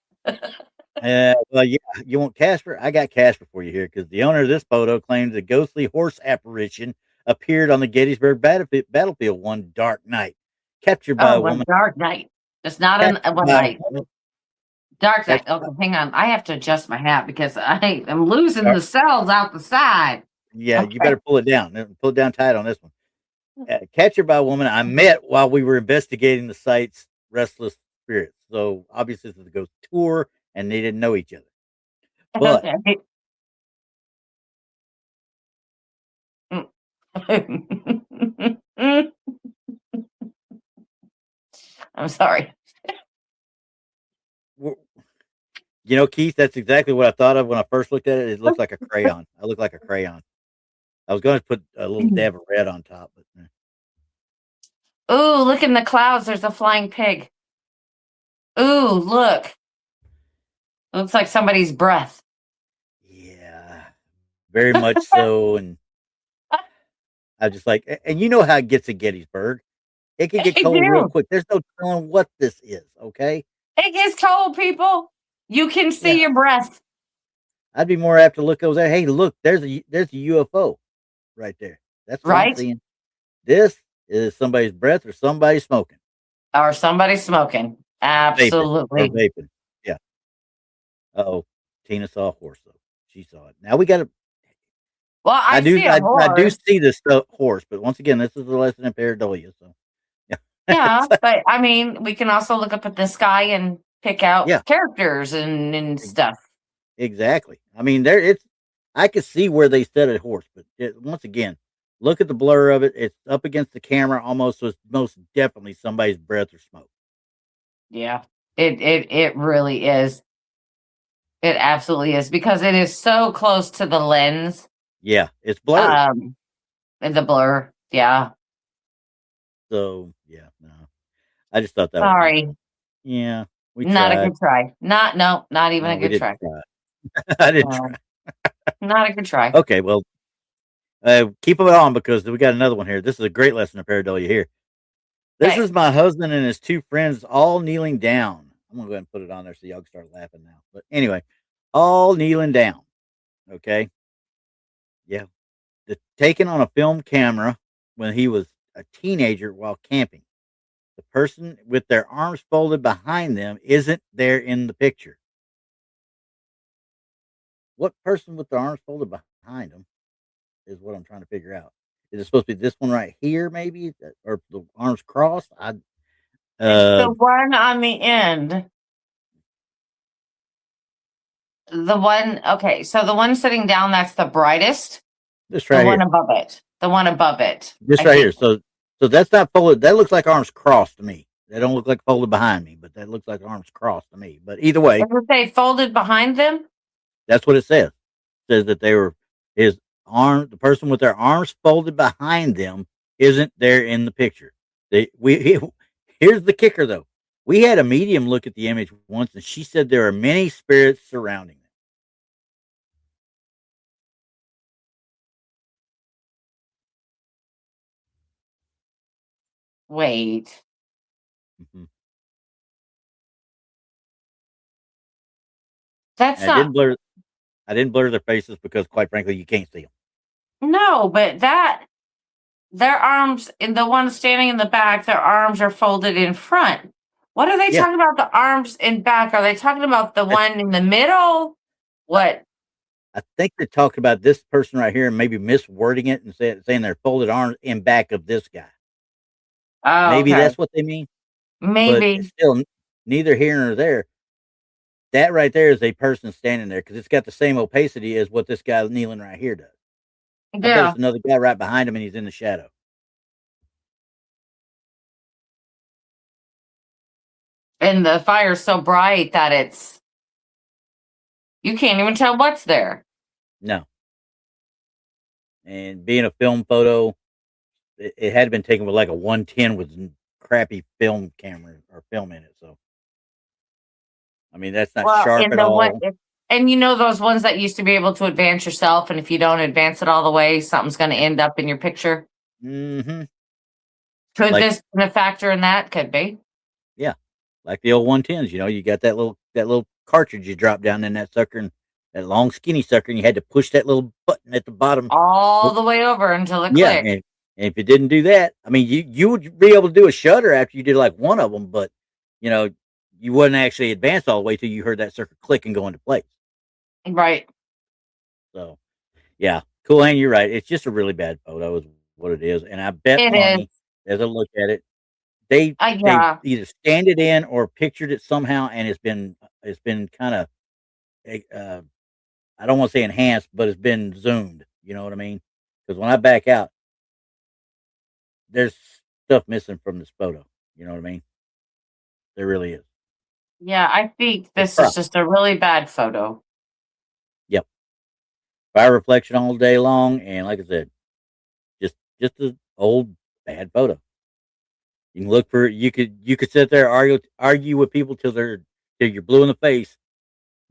Well, yeah, you want Casper? I got Casper for you here because the owner of this photo claims a ghostly horse apparition appeared on the Gettysburg battlefield one dark night, captured by Oh, a one woman. dark night. It's not a one By a night. woman Dark night. captured Okay, hang on. I have to adjust my hat because I am losing by, the cells out the side. yeah, you Okay. better pull it down. Pull it down tight on this one. Captured by a woman I met while we were investigating the site's restless spirits. So obviously, this is a ghost tour, and they didn't know each other. But Okay. I'm sorry. Keith, that's exactly what I thought of when I first looked at it. It looked like a crayon. I look like a crayon. I was going to put a little dab of red on top, but Ooh, look in the clouds. There's a flying pig. Ooh, look. Looks like somebody's breath. yeah, very much so. And I just like, and you know how it gets at Gettysburg. It can get I cold real do. quick. There's no telling what this is. Okay. It gets cold, people. You can Yeah, see your breath. I'd be more apt to look over there. Hey, look, there's a UFO right there. That's what I'm Right? seeing. This is somebody's breath or somebody smoking, Or somebody smoking. Absolutely. vaping. Yeah. Oh, Tina saw a horse though. She saw it. Now we got to. Well, I see a I do horse. see this horse, but once again, this is a lesson in pareidolia. So yeah, Yeah, but I mean, we can also look up at the sky and pick out yeah, characters and stuff. exactly. I mean, it's. I could see where they said a horse, but once again, look at the blur of it. It's up against the camera, almost. So it's most definitely somebody's breath or smoke. Yeah. It really is. It absolutely is because it is so close to the lens. Yeah, it's blurry. And the blur. Yeah. So yeah, no. I just thought that was neat. Sorry. Yeah, we Not a tried. good try. Not even No, a we good didn't try. try. I didn't No, try. not a good try. Okay, well, keep it on because we got another one here. This is a great lesson of pareidolia here. This Okay. is my husband and his two friends all kneeling down. I'm gonna go ahead and put it on there so y'all can start laughing now. But anyway, all kneeling down. Okay, yeah, taken on a film camera when he was a teenager while camping. The person with their arms folded behind them isn't there in the picture. What person with their arms folded behind them is what I'm trying to figure out. Is it supposed to be this one right here, maybe, or the arms crossed? It's the Uh, one on the end. The one, okay, so the one sitting down, that's the brightest. this The right one here, above it. The one above it. this I right here. think. So that's not folded. That looks like arms crossed to me. They don't look like folded behind me, but that looks like arms crossed to me. But either way, Does it say folded behind them? that's what it says. It says that they were his arm. The person with their arms folded behind them isn't there in the picture. Here's the kicker though. We had a medium look at the image once, and she said there are many spirits surrounding them. Wait. Mm-hmm. That's And not. I didn't blur their faces because, quite frankly, you can't see them. No, but their arms, and the one standing in the back, their arms are folded in front. What are they Yeah, talking about? The arms in back? Are they talking about the that's, one in the middle? What? I think they're talking about this person right here, and maybe miswording it and saying they're folded arms in back of this guy. Oh, Maybe okay. that's what they mean, but it's Maybe. still neither here nor there. That right there is a person standing there because it's got the same opacity as what this guy kneeling right here does. I bet Yeah. it's another guy right behind him and he's in the shadow. And the fire's so bright that you can't even tell what's there. No. And being a film photo, it had been taken with like a 110 with crappy film camera or film in it. So, I mean, that's not Well, sharp in at the one, all. and you know those ones that used to be able to advance yourself, and if you don't advance it all the way, something's going to Yeah. end up in your picture. Mm-hmm. Could Like, this been a factor in that? Could be. yeah, like the old 110s. You got that little cartridge you drop down in that sucker, and that long skinny sucker, and you had to push that little button at the bottom. All the way over until it Yeah, clicked. and if you didn't do that, I mean, you would be able to do a shutter after you did like one of them, but you know, you wouldn't actually advance all the way till you heard that sucker click and go into place. Right. So, yeah, cool. And you're right. It's just a really bad photo, is what it is. And I bet It is. money, as I look at it, they Yeah. either scanned it in or pictured it somehow, and it's been kind of I don't want to say enhanced, but it's been zoomed. You know what I mean? Because when I back out, there's stuff missing from this photo. You know what I mean? There really is. Yeah. I think It's this is crap. just a really bad photo. Yep. Fire reflection all day long, and like I said, just an old bad photo. You can look for you could sit there argue with people till you're blue in the face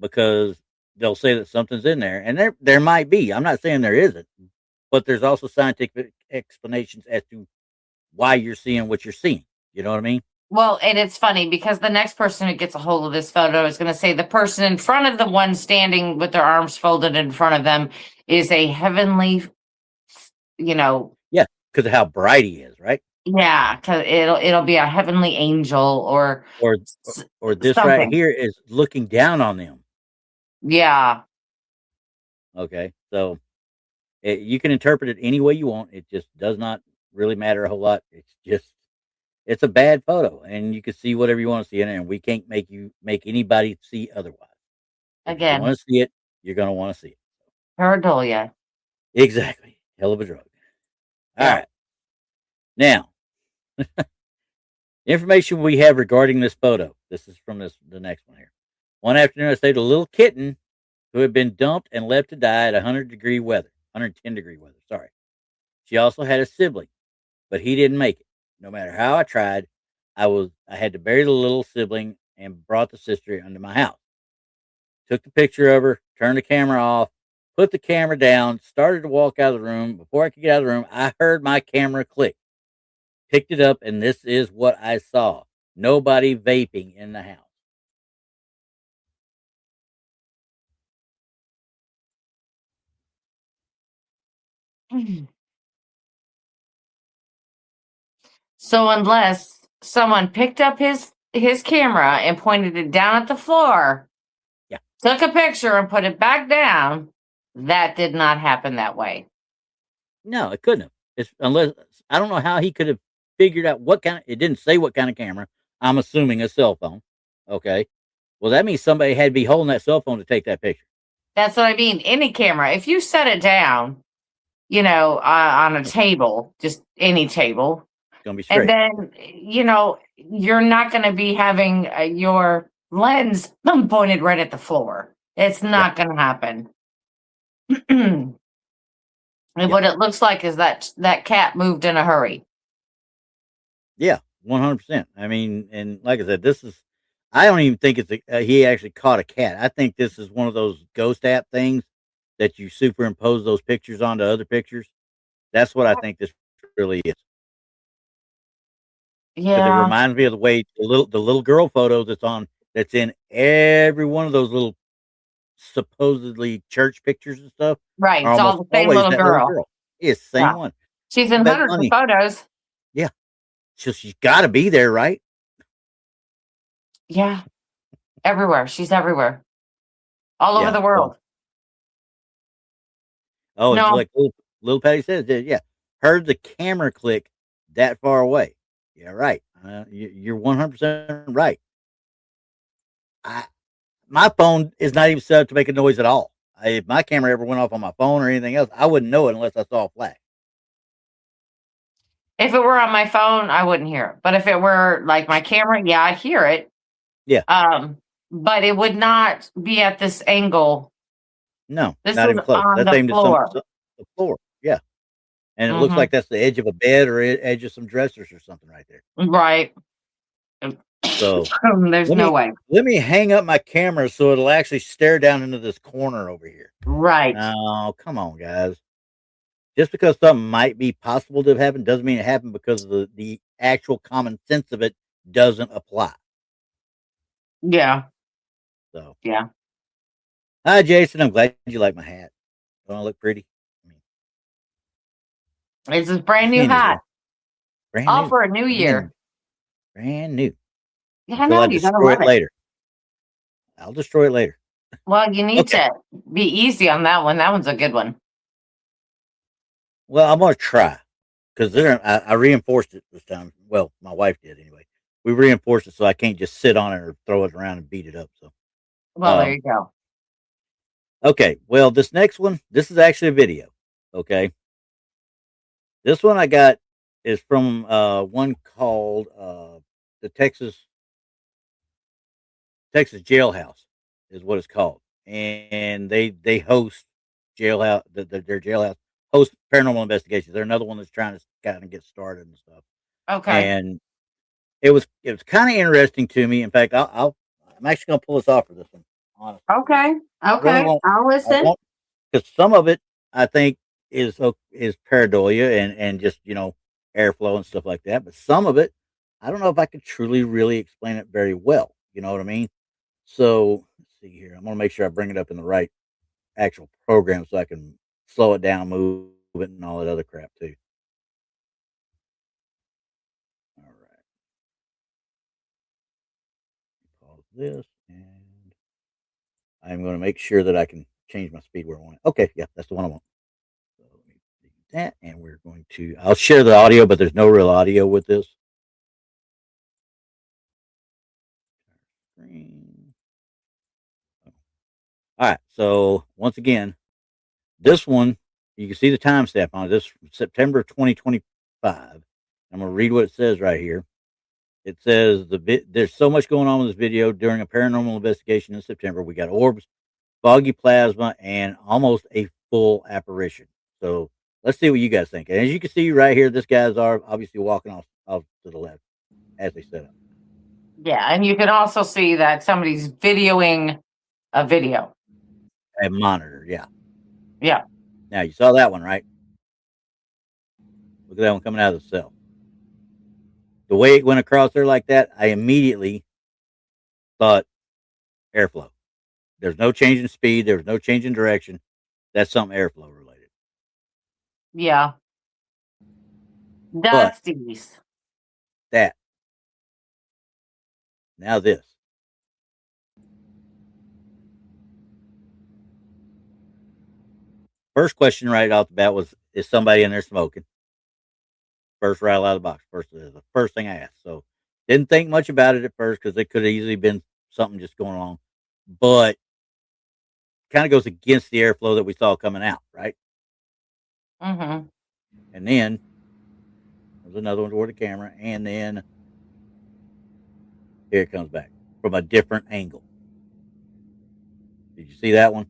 because they'll say that something's in there, and there might be. I'm not saying there isn't, but there's also scientific explanations as to why you're seeing what you're seeing. You know what I mean? Well, and it's funny because the next person who gets a hold of this photo is going to say the person in front of the one standing with their arms folded in front of them is a heavenly, you know, Yeah, because of how bright he is, right? yeah, because it'll be a heavenly angel or Or s- or this right something. here is looking down on them. Yeah. Okay, so you can interpret it any way you want. It just does not really matter a whole lot. It's a bad photo, and you can see whatever you want to see in it, and we can't make anybody see otherwise. If you Again, want to see it, you're going to want to see it. pareidolia. Exactly. Hell of a drug. All Yeah. right. Now, information we have regarding this photo. This is from the next one here. One afternoon, I stayed with a little kitten who had been dumped and left to die at 100-degree weather, 110-degree weather. Sorry. She also had a sibling, but he didn't make it. No matter how I tried, I had to bury the little sibling and brought the sister into my house. Took the picture of her, turned the camera off, put the camera down, started to walk out of the room. Before I could get out of the room, I heard my camera click. Picked it up, and this is what I saw. Nobody vaping in the house. So unless someone picked up his camera and pointed it down at the floor, Yeah. took a picture and put it back down, that did not happen that way. No, it couldn't have. It's unless I don't know how he could have figured out what kind of it didn't say what kind of camera. I'm assuming a cell phone. Okay. Well, that means somebody had to be holding that cell phone to take that picture. That's what I mean. Any camera, if you set it down, on a table, just any table, It's gonna be and straight. then, you're not going to be having your lens pointed right at the floor. It's Yeah. not going to happen. And Yeah. what it looks like is that cat moved in a hurry. Yeah, 100%. I mean, and like I said, this is. I don't even think it's he actually caught a cat. I think this is one of those ghost app things that you superimpose those pictures onto other pictures. That's what I think this really is. Because it Yeah, reminds me of the way the little girl photo that's in every one of those little supposedly church pictures and stuff right. are It's all almost the same always little that little girl. girl. It's the same Yeah. one. She's I in bet hundreds of money. photos. Yeah. So she's got to be there, right? Yeah. Everywhere. She's everywhere. All over Yeah. the So, world. oh, it's No, like little Patty says, yeah. Heard the camera click that far away. Yeah, right. You're 100% right. I, my phone is not even set up to make a noise at all. If my camera ever went off on my phone or anything else, I wouldn't know it unless I saw a flash. if it were on my phone, I wouldn't hear it. But if it were like my camera, yeah, I'd hear it. Yeah. Um, but it would not be at this angle. No, This not is even close. on That's the aimed at floor. the floor. Yeah. And it looks Hmm. like that's the edge of a bed or edge of some dressers or something right there. Right. So There's let no me way. let me hang up my camera so it'll actually stare down into this corner over here. Right. Oh, come on, guys. Just because something might be possible to have happened doesn't mean it happened because the actual common sense of it doesn't apply. Yeah. So, Yeah. hi, Jason. I'm glad you like my hat. Don't I look pretty? I mean, It's a brand new hat. anyway, brand All new. for a new Again, year. brand new. Yeah, I Until I know. You're gonna destroy love it it. later. I'll destroy it later. Well, you need Okay. to be easy on that one. That one's a good one. Well, I'm gonna try because I reinforced it this time. Well, my wife did anyway. We reinforced it so I can't just sit on it or throw it around and beat it up. So, Well, there um, you go. okay. Well, this next one, this is actually a video. Okay, this one I got is from one called the Texas Jailhouse is what it's called, and they host jailhouse their jailhouse host paranormal investigations. They're another one that's trying to kind of get started and stuff. Okay. And it was kind of interesting to me. In fact, I'm actually going to pull this off for this one. Honestly, Okay. I really Okay. won't. I'll I listen. won't because some of it I think is pareidolia and just airflow and stuff like that. But some of it, I don't know if I could truly really explain it very well. You know what I mean? So let's see here. I'm going to make sure I bring it up in the right actual program so I can slow it down, move it, and all that other crap too. All right. Pause this and I'm going to make sure that I can change my speed where I want it. Okay, yeah, that's the one I want. So let me do that, and we're going to. I'll share the audio, but there's no real audio with this. Screen. All right. So once again, this one you can see the timestamp on it. This September 2025. I'm going to read what it says right here. It says there's so much going on with this video during a paranormal investigation in September. We got orbs, foggy plasma, and almost a full apparition. So let's see what you guys think. And as you can see right here, this guy's are obviously walking off to the left as they set up. Yeah. And you can also see that somebody's videoing a video. A monitor, yeah. Yeah. Now you saw that one, right? Look at that one coming out of the cell. The way it went across there like that, I immediately thought airflow. There's no change in speed. There was no change in direction. That's something airflow related. Yeah. But Dusties. that now this first question right off the bat was, is somebody in there smoking? First rattle out of the box. The first thing I asked. So didn't think much about it at first because it could have easily been something just going on, but kind of goes against the airflow that we saw coming out, right? Mm-hmm. And then there's another one toward the camera, and then here it comes back from a different angle. Did you see that one?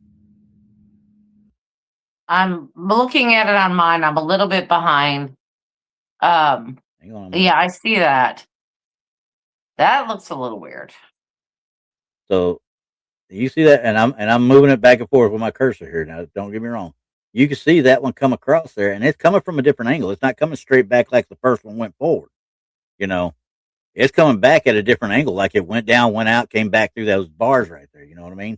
I'm looking at it on mine. I'm a little bit behind. Hang on, Yeah, I see that. That looks a little weird. so you see that, and I'm moving it back and forth with my cursor here. Now, don't get me wrong. You can see that one come across there, and it's coming from a different angle. It's not coming straight back like the first one went forward. You know, it's coming back at a different angle, like it went down, went out, came back through those bars right there. You know what I mean?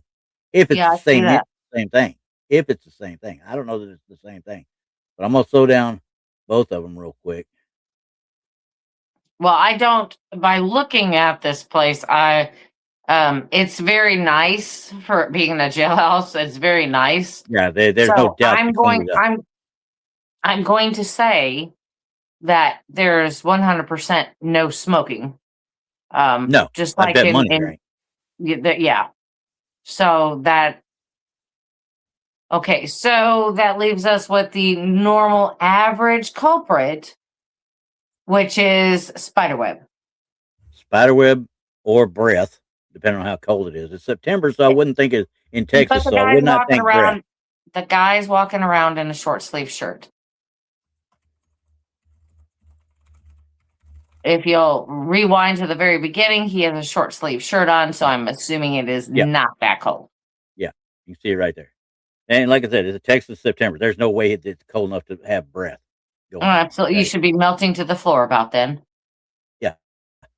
If it's Yeah, the I see that. same thing. If it's the same thing, I don't know that it's the same thing, but I'm gonna slow down both of them real quick. Well, I don't by looking at this place, it's very nice for it being a jailhouse. It's very nice. Yeah, there's no So doubt they cleaned it up. I'm going to say that there's 100% no smoking. No, Just I like bet money there in ain't. yeah. So that okay, so that leaves us with the normal average culprit, which is spiderweb. Spiderweb or breath, depending on how cold it is. It's September, so I wouldn't think it in But Texas, so I would not think breath. the guy's walking around in a short sleeve shirt. If you'll rewind to the very beginning, he has a short sleeve shirt on, so Yeah, I'm assuming it is yeah, not that cold. yeah. You can see it right there. And like I said, it's a Texas September. There's no way it's cold enough to have breath Oh, going on. absolutely. You Okay. should be melting to the floor about then. Yeah,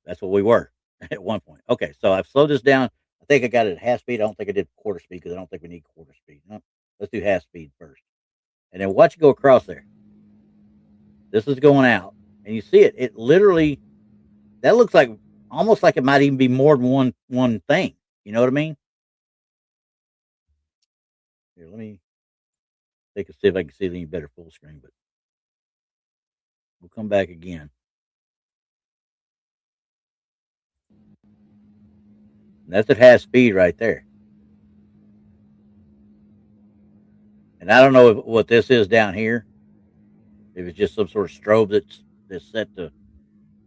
that's what we were at one point. Okay, so I've slowed this down. I think I got it at half speed. I don't think I did quarter speed because I don't think we need quarter speed. No, let's do half speed first. And then watch it go across there. This is going out. And you see it. It literally, that looks like almost like it might even be more than one thing. You know what I mean? Here, let me take a see if I can see it any better full screen, but we'll come back again. And that's at half speed right there. And I don't know what this is down here. If it's just some sort of strobe that's set to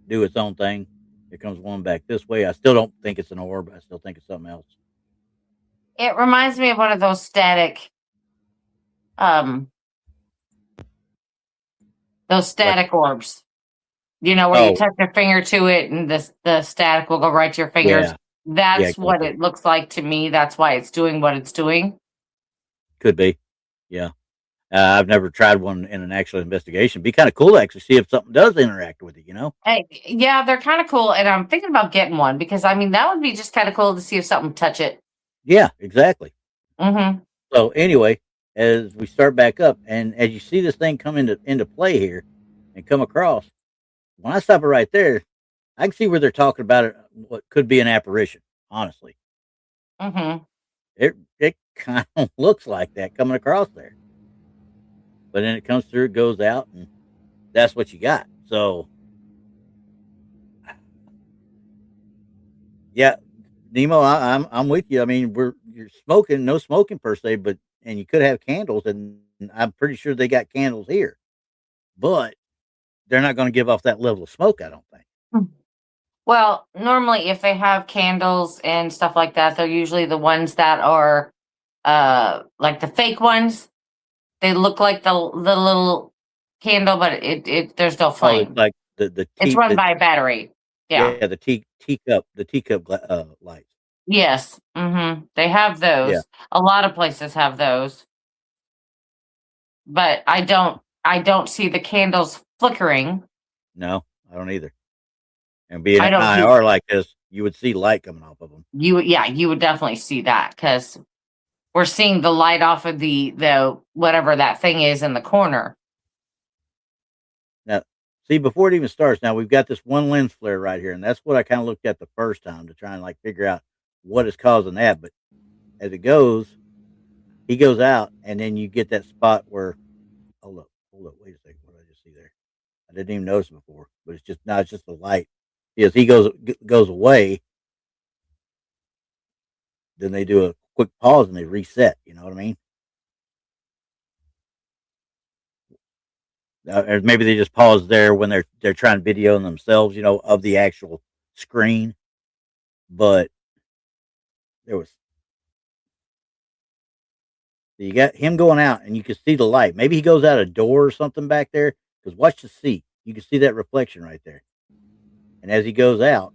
do its own thing. Here comes one back this way. I still don't think it's an orb. I still think it's something else. It reminds me of one of um, those Like, static orbs. You know, where you oh touch your finger to it and the static will go right to your fingers. yeah, yeah, That's what gotcha. it looks like to me. That's why it's doing what it's doing. Could be. Yeah. I've never tried one in an actual investigation. Be kind of cool to actually see if something does interact with it. You know? Hey, yeah, they're kind of cool, and I'm thinking about getting one because I mean that would be just kind of cool to see if something touch it. Yeah, exactly. Mm-hmm. So anyway, as we start back up, and as you see this thing come into play here and come across, when I stop it right there, I can see where they're talking about it. What could be an apparition? Honestly, Mm-hmm. it kind of looks like that coming across there, but then it comes through, it goes out, and that's what you got. So yeah, Nemo, I'm with you. I mean, you're smoking, no smoking per se, but and you could have candles, and I'm pretty sure they got candles here, but they're not going to give off that level of smoke. I don't think. Well, normally if they have candles and stuff like that, they're usually the ones that are like the fake ones. They look like the little candle, but it there's no Oh, it's flame. like the It's tea run the by a battery. Yeah. yeah the teacup lights. Yes. Mm-hmm. They have Yeah, those. A lot of places have those, but I don't see the candles flickering. no, I don't either. And being I an don't see IR like this, you would see light coming off of them. you yeah, you would definitely see that because we're seeing the light off of the whatever that thing is in the corner. Now, see, before it even starts, now we've got this one lens flare right here, and that's what I kind of looked at the first time to try and like figure out what is causing that. But as it goes, he goes out, and then you get that spot where hold up, wait a second, what did I just see there? I didn't even notice it before, but it's just now it's just the light. As he goes away, then they do a quick pause and they reset. You know what I mean? Or maybe they just pause there when they're trying to video themselves, you know, of the actual screen. But there was you got him going out, and you can see the light. Maybe he goes out a door or something back there. Because watch the seat. you can see that reflection right there. And as he goes out,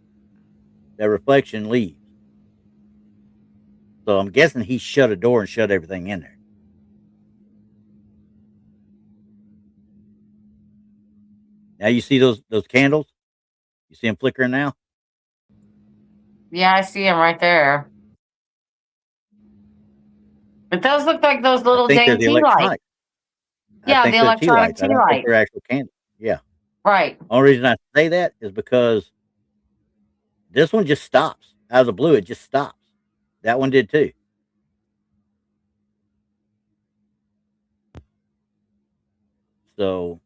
that reflection leaves. So I'm guessing he shut a door and shut everything in there. Now you see those candles? You see them flickering now? Yeah, I see him right there. It does look like those I little think they're dang the tea lights. electronic. I Yeah, the think they're tea electronic lights. I tea don't think light. they're actual candles. Yeah. Right. Only reason I say that is because this one just stops out of the blue. It just stops. That one did too. So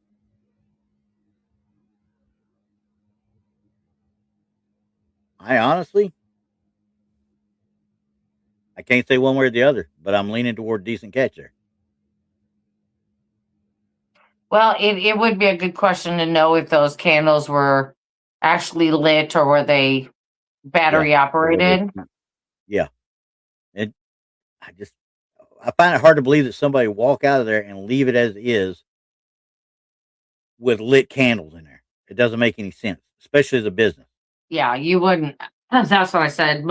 I honestly, I can't say one way or the other, but I'm leaning toward decent catch there. Well, it would be a good question to know if those candles were actually lit or were they Yeah. battery Or were they? operated. Yeah. And I just, I find it hard to believe that somebody walk out of there and leave it as is with lit candles in there. It doesn't make any sense, especially as a business. Yeah, you wouldn't. That's what I said.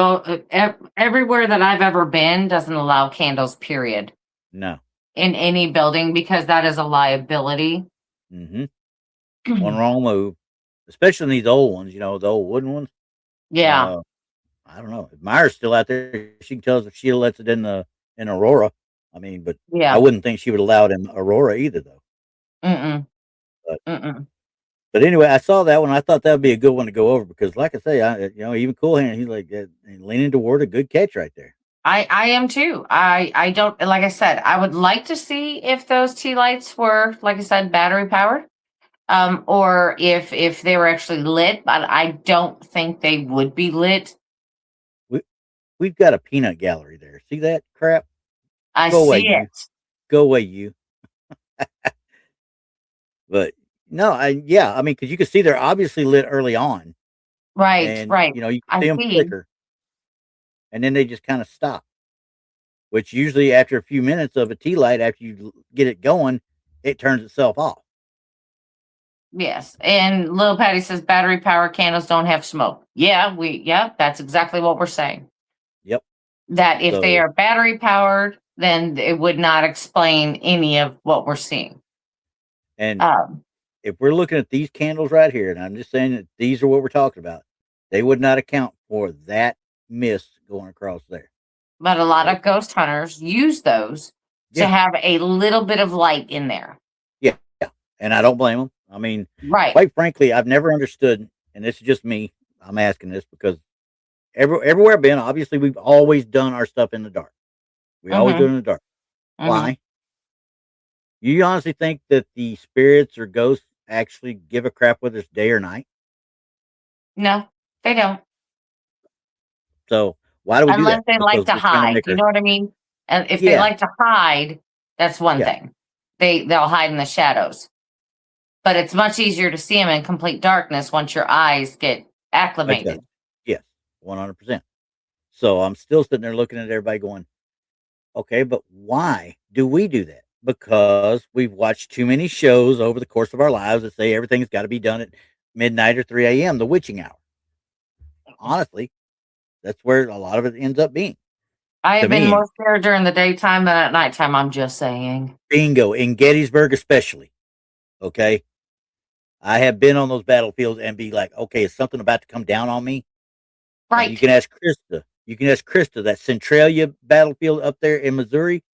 Everywhere that I've ever been doesn't allow candles, period, No. in any building because that is a liability. Mm-hmm. One wrong move, especially in these old ones, the old wooden ones. Yeah, Uh, I don't know. If Myra's still out there, she can tell us if she lets it in Aurora. I mean, but I yeah. wouldn't think she would allow it in Aurora either, though. Mm-mm. But Mm-mm. but anyway, I saw that one. I thought that would be a good one to go over because, like I say, even Cool Hand, he's like leaning toward a good catch right there. I am too. I don't like I said, I would like to see if those tea lights were, like I said, battery powered. Or if they were actually lit, but I don't think they would be lit. We we've got a peanut gallery there. See that crap? I Go away, see you. it. Go away, you. But no, I mean, because you can see they're obviously lit early on, Right, and right. you can I see them see. flicker, and then they just kind of stop. Which usually after a few minutes of a tea light, after you get it going, it turns itself off. Yes. And Little Patty says battery powered candles don't have smoke. Yeah, that's exactly what we're saying. Yep. That if they So, are battery powered, then it would not explain any of what we're seeing. and Um, if we're looking at these candles right here, and I'm just saying that these are what we're talking about, they would not account for that mist going across there. but a lot So, of ghost hunters use those to yeah, have a little bit of light in there. yeah, yeah. And I don't blame them. I mean, Right. quite frankly, I've never understood, and this is just me. I'm asking this because everywhere I've been, obviously, we've always done our stuff in the dark. We always do Mm-hmm. it in the dark. Mm-hmm. Why? You honestly think that the spirits or ghosts actually give a crap whether it's day or night? No, they don't. So why do we do Unless that? they like Because to we're trying to hide. make You our know what I mean? And if they yeah, like to hide, that's one yeah, thing. They'll hide in the shadows. But it's much easier to see them in complete darkness once your eyes get adjust. acclimated. Yes, 100%. So I'm still sitting there looking at everybody going, okay, but why do we do that? Because we've watched too many shows over the course of our lives that say everything's got to be done at midnight or 3 a.m., the witching hour. Honestly, that's where a lot of it ends up being. I To have been me, more scared during the daytime than at nighttime. I'm just saying. bingo, in Gettysburg especially. Okay. I have been on those battlefields and be like, okay, is something about to come down on me? And you Right. can ask Krista. You can ask Krista that Centralia battlefield up there in Missouri.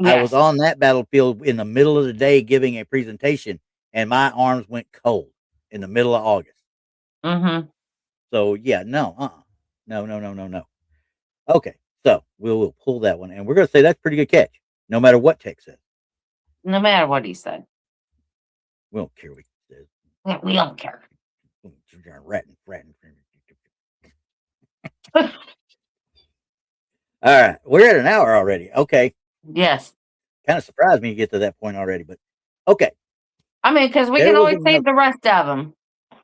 I was Yes. on that battlefield in the middle of the day giving a presentation, and my arms went cold in the middle of August. Mm-hmm. So yeah, no, no, no, no, no, no. Okay, so we'll pull that one, and we're gonna say that's a pretty good catch, no matter what Tech says. No matter what he said. We don't care what he says. We don't care. Ratting. All right, we're at an hour already. Okay, Yes. kind of surprised me to get to that point already, but okay. I mean, because we There can was always another. save the rest of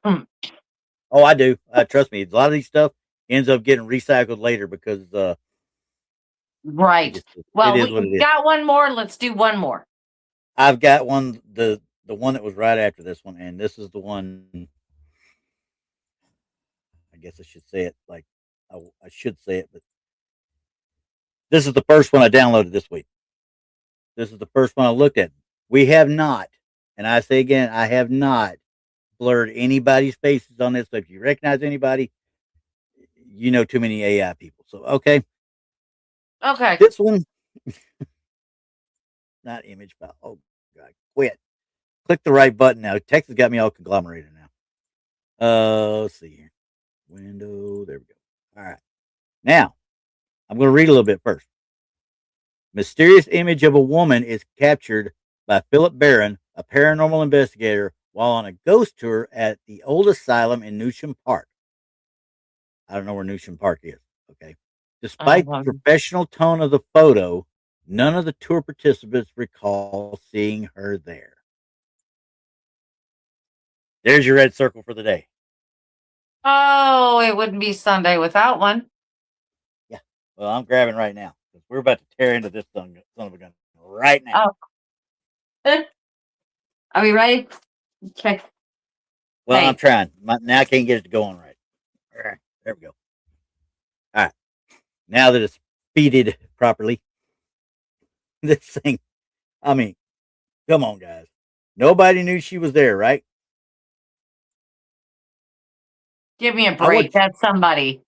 them. Oh, I do. Trust me. A lot of these stuff ends up getting recycled later because it Right. just it Well, is we what it is. got one more. Let's do one more. I've got one. the one that was right after this one, and this is the one. I guess I should say it like I should say it, but this is the first one I downloaded this week. This is the first one I looked at. We have not, and I say again, I have not blurred anybody's faces on this. So if you recognize anybody, you know too many AI people. So okay, Okay. this one, not image file. Oh God, quit. Click the right button now. Text has got me all conglomerated now. Let's see here. Window. There we go. All right. Now I'm going to read a little bit first. Mysterious image of a woman is captured by Philip Barron, a paranormal investigator, while on a ghost tour at the old asylum in Newsham Park. I don't know where Newsham Park is. Okay. Despite the professional tone of the photo, none of the tour participants recall seeing her there. There's your red circle for the day. Oh, it wouldn't be Sunday without one. Yeah. Well, I'm grabbing right now. We're about to tear into this son of a gun right now. Oh. Are we ready? Okay. Well, Hey. I'm trying. Now I can't get it going right. All right. There we go. All right. Now that it's feeded properly, this thing, I mean, come on, guys. Nobody knew she was there, right? Give me a break. That's somebody.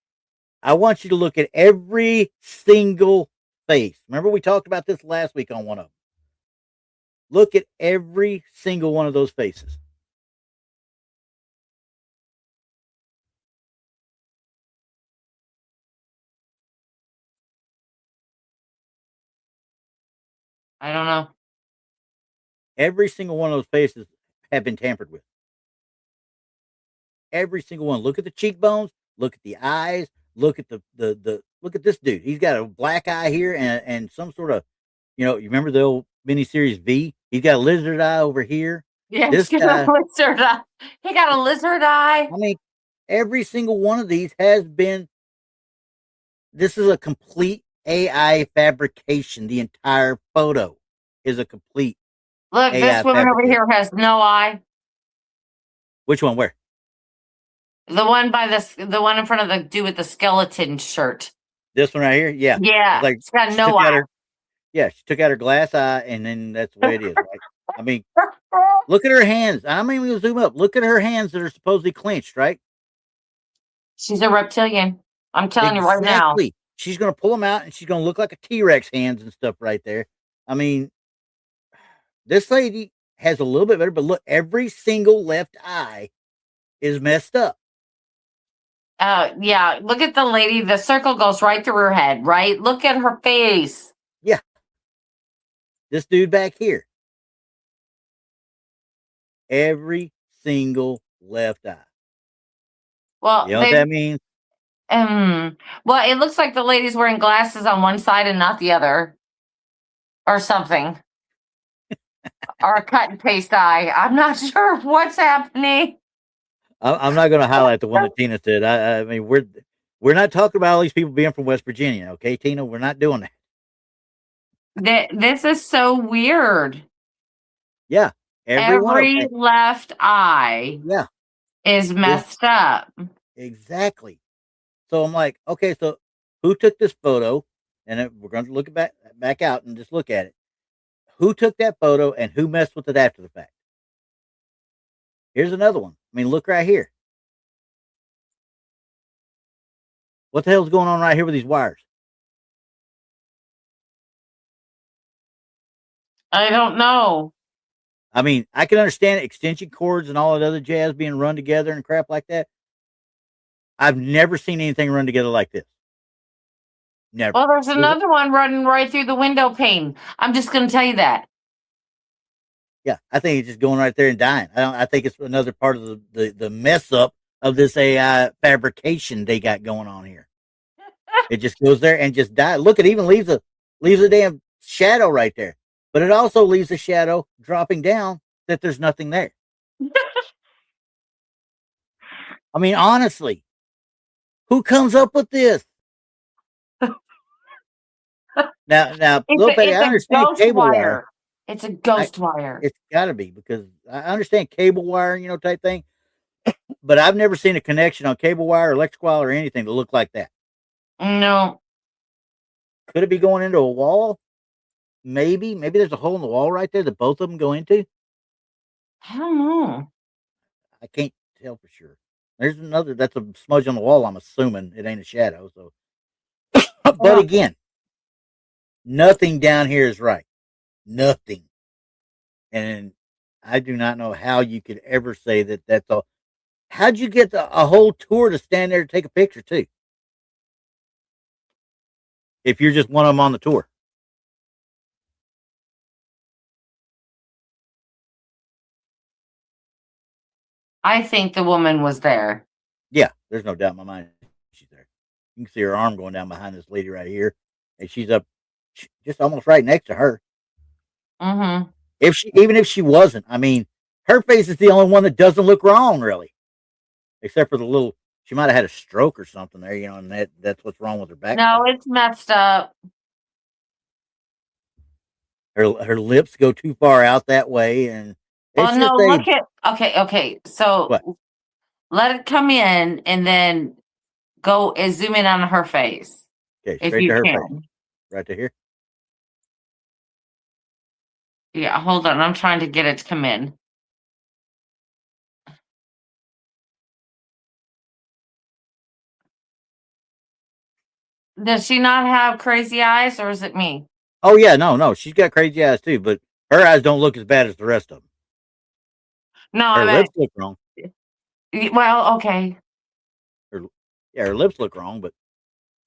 I want you to look at every single face. Remember, we talked about this last week on one of them. Look at every single one of those faces. I don't know. Every single one of those faces have been tampered with. Every single one. Look at the cheekbones. Look at the eyes. Look at the look at this dude. He's got a black eye here and some sort of, you remember the old miniseries V? He's got a lizard eye over here. Yeah, This guy, lizard eye. He got a lizard eye. I mean, every single one of these has been. This is a complete AI fabrication. The entire photo is a complete. Look, AI this woman over here has no eye. Which one? Where? The one by the one in front of the dude with the skeleton shirt. This one right here? Yeah. Yeah. Like, it's got no eye. She took out her glass eye, and then that's the way it is, right? I mean, look at her hands. I'm even going to zoom up. Look at her hands that are supposedly clenched, right? She's a reptilian. I'm telling you right now. She's going to pull them out, and she's going to look like a T-Rex hands and stuff right there. I mean, this lady has a little bit better, but look, every single left eye is messed up. Yeah. Look at the lady. The circle goes right through her head, right? Look at her face. Yeah. This dude back here. Every single left eye. Well, you know what that means? Well, it looks like the lady's wearing glasses on one side and not the other, or something, or a cut and paste eye. I'm not sure what's happening. I'm not going to highlight the one that Tina said. I mean, we're not talking about all these people being from West Virginia, okay, Tina? We're not doing that. This is so weird. Yeah, every left eye. Yeah, is messed up. Exactly. So I'm like, okay, so who took this photo? And we're going to look it back out and just look at it. Who took that photo and who messed with it after the fact? Here's another one. I mean, look right here. What the hell's going on right here with these wires? I don't know. I mean, I can understand extension cords and all that other jazz being run together and crap like that. I've never seen anything run together like this. Never. Well, there's another one running right through the window pane. I'm just going to tell you that. Yeah, I think it's just going right there and dying. I think it's another part of the mess up of this AI fabrication they got going on here. It just goes there and just dies. Look, it even leaves a damn shadow right there. But it also leaves a shadow dropping down that there's nothing there. I mean, honestly, who comes up with this? Now, little Betty, I understand cable wire. It's a I ghost wire. It's got to be because I understand cable wire, type thing, but I've never seen a connection on cable wire, electrical wire, or anything to look like that. No, Could it be going into a wall? Maybe there's a hole in the wall right there that both of them go into. I don't know. I can't tell for sure. There's another. That's a smudge on the wall. I'm assuming it ain't a shadow. So, but Yeah. again, nothing down here is right. Nothing. And I do not know how you could ever say that that's all. How'd you get a whole tour to stand there to take a picture too? If you're just one of them on the tour. I think the woman was there. Yeah, there's no doubt in my mind she's there. You can see her arm going down behind this lady right here, and she's up just almost right next to her. Mm-hmm. Even if she wasn't, I mean, her face is the only one that doesn't look wrong, really, except for the little. She might have had a stroke or something there, and that's what's wrong with her No, backside. it's messed up. Her lips go too far out that way, and Well, it's no, just a look at okay. So what? let it come in and then go and zoom in on her face Okay, if straight you to her face, can. right to here. Yeah, hold on. I'm trying to get it to come in. Does she not have crazy eyes, or is it me? Oh yeah, no, she's got crazy eyes too, but her eyes don't look as bad as the rest of them. No, Her I lips look wrong. mean, well, okay. Her Yeah, her lips look wrong, but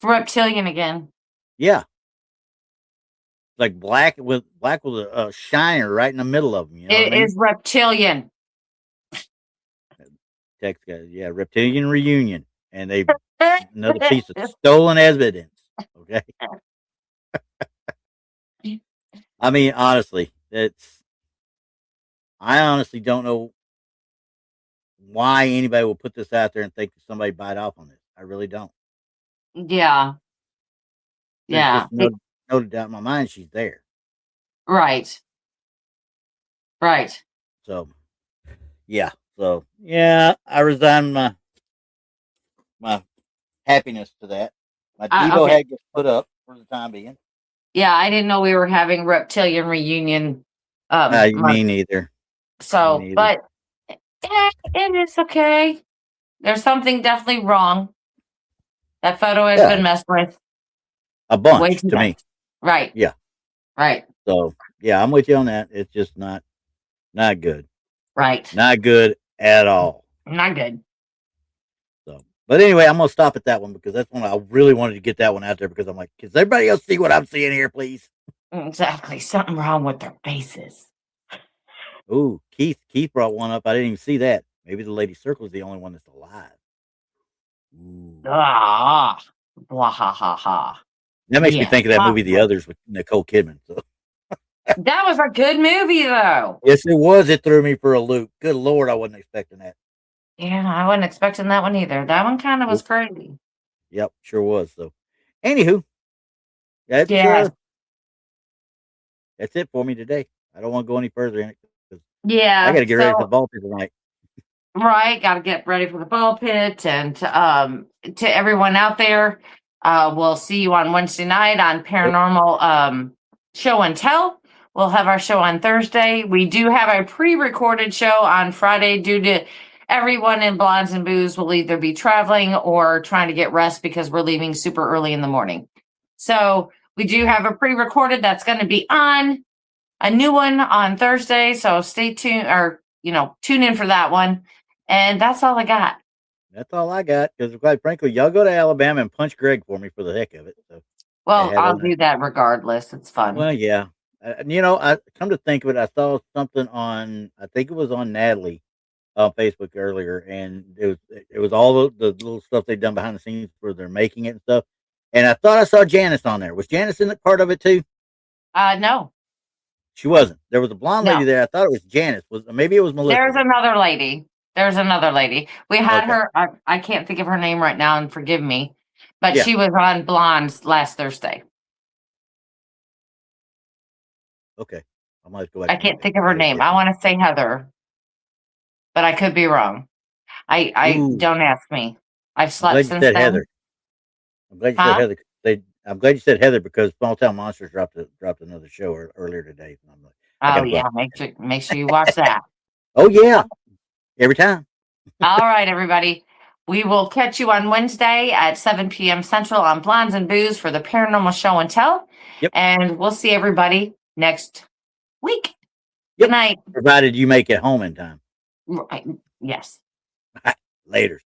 Reptilian again. yeah, like black with a shiner right in the middle of them. You know what I It mean? is reptilian. Text guys, yeah, reptilian reunion, and they another piece of stolen evidence. Okay, I mean honestly, I honestly don't know why anybody will put this out there and think that somebody bite off on this. I really don't. Yeah, There's yeah. just no doubt in my mind she's there. Right, right. So yeah, I resign my happiness to that. My Devo Okay. hat gets put up for the time being. Yeah, I didn't know we were having reptilian reunion month. Me neither. Me So, neither. but it is okay. There's something definitely wrong. That photo has Yeah, been messed with a way bunch too to much. me. Right, Yeah. right, So yeah, I'm with you on that. It's just not good. right. Not good at all. Not good. So, but anyway, I'm gonna stop at that one because that's one I really wanted to get that one out there because I'm like, can everybody else see what I'm seeing here, please? Exactly. Something wrong with their faces. Ooh, Keith brought one up. I didn't even see that. Maybe the Lady Circle is the only one that's alive. Ooh. Ah, blah ha ha ha. That makes me Yeah, think of that movie The possible. Others with Nicole Kidman. So That was a good movie, though. yes, it was. It threw me for a loop. Good Lord, I wasn't expecting that. Yeah, I wasn't expecting that one either. That one kind of was Nope. crazy. Yep, sure was. So, anywho, that's Yes. uh, that's it for me today. I don't want to go any further in it because I got Yeah. to get ready for the So ball pit tonight. right, got to get ready for the ball pit, and to everyone out there, we'll see you on Wednesday night on Yep. Paranormal Show and Tell. We'll have our show on Thursday. We do have a pre-recorded show on Friday due to everyone in Blondes and Booze will either be traveling or trying to get rest because we're leaving super early in the morning. So we do have a pre-recorded that's going to be on a new one on Thursday. So stay tuned or, tune in for that one. And that's all I got. That's all I got because, quite frankly, y'all go to Alabama and punch Greg for me for the heck of it. So I Well, have I'll on it. do that regardless. It's fun. Well, yeah. I come to think of it, I saw something on. I think it was on Natalie on Facebook earlier, and it was all the little stuff they've done behind the scenes where they're making it and stuff. And I thought I saw Janice on there. Was Janice in the part of it too? No, She wasn't. There was a blonde no. lady there. I thought it was Janice. Maybe it was Melissa There's though. another lady. There's another lady. We had Okay. her. I can't think of her name right now, and forgive me, but Yeah. she was on Blondes last Thursday. Okay. I might go back. I And look can't at think of her it. name. I want to say Heather, but I can't think of her name. I want to say Heather, but I could be wrong. I Ooh, don't ask me. I've I'm slept glad you since said then. Heather. I'm glad you said Huh? Heather. I'm glad you said Heather because Small Town Monsters dropped another show earlier today. And I'm like, I got Oh to go yeah, out. make sure you watch that. Oh yeah, every time. All right, everybody. We will catch you on Wednesday at 7 p.m. Central on Blondes and Booze for the Paranormal Show and Tell. Yep. And we'll see everybody next week. Yep. Good night. Provided you make it home in time. Yes. Later.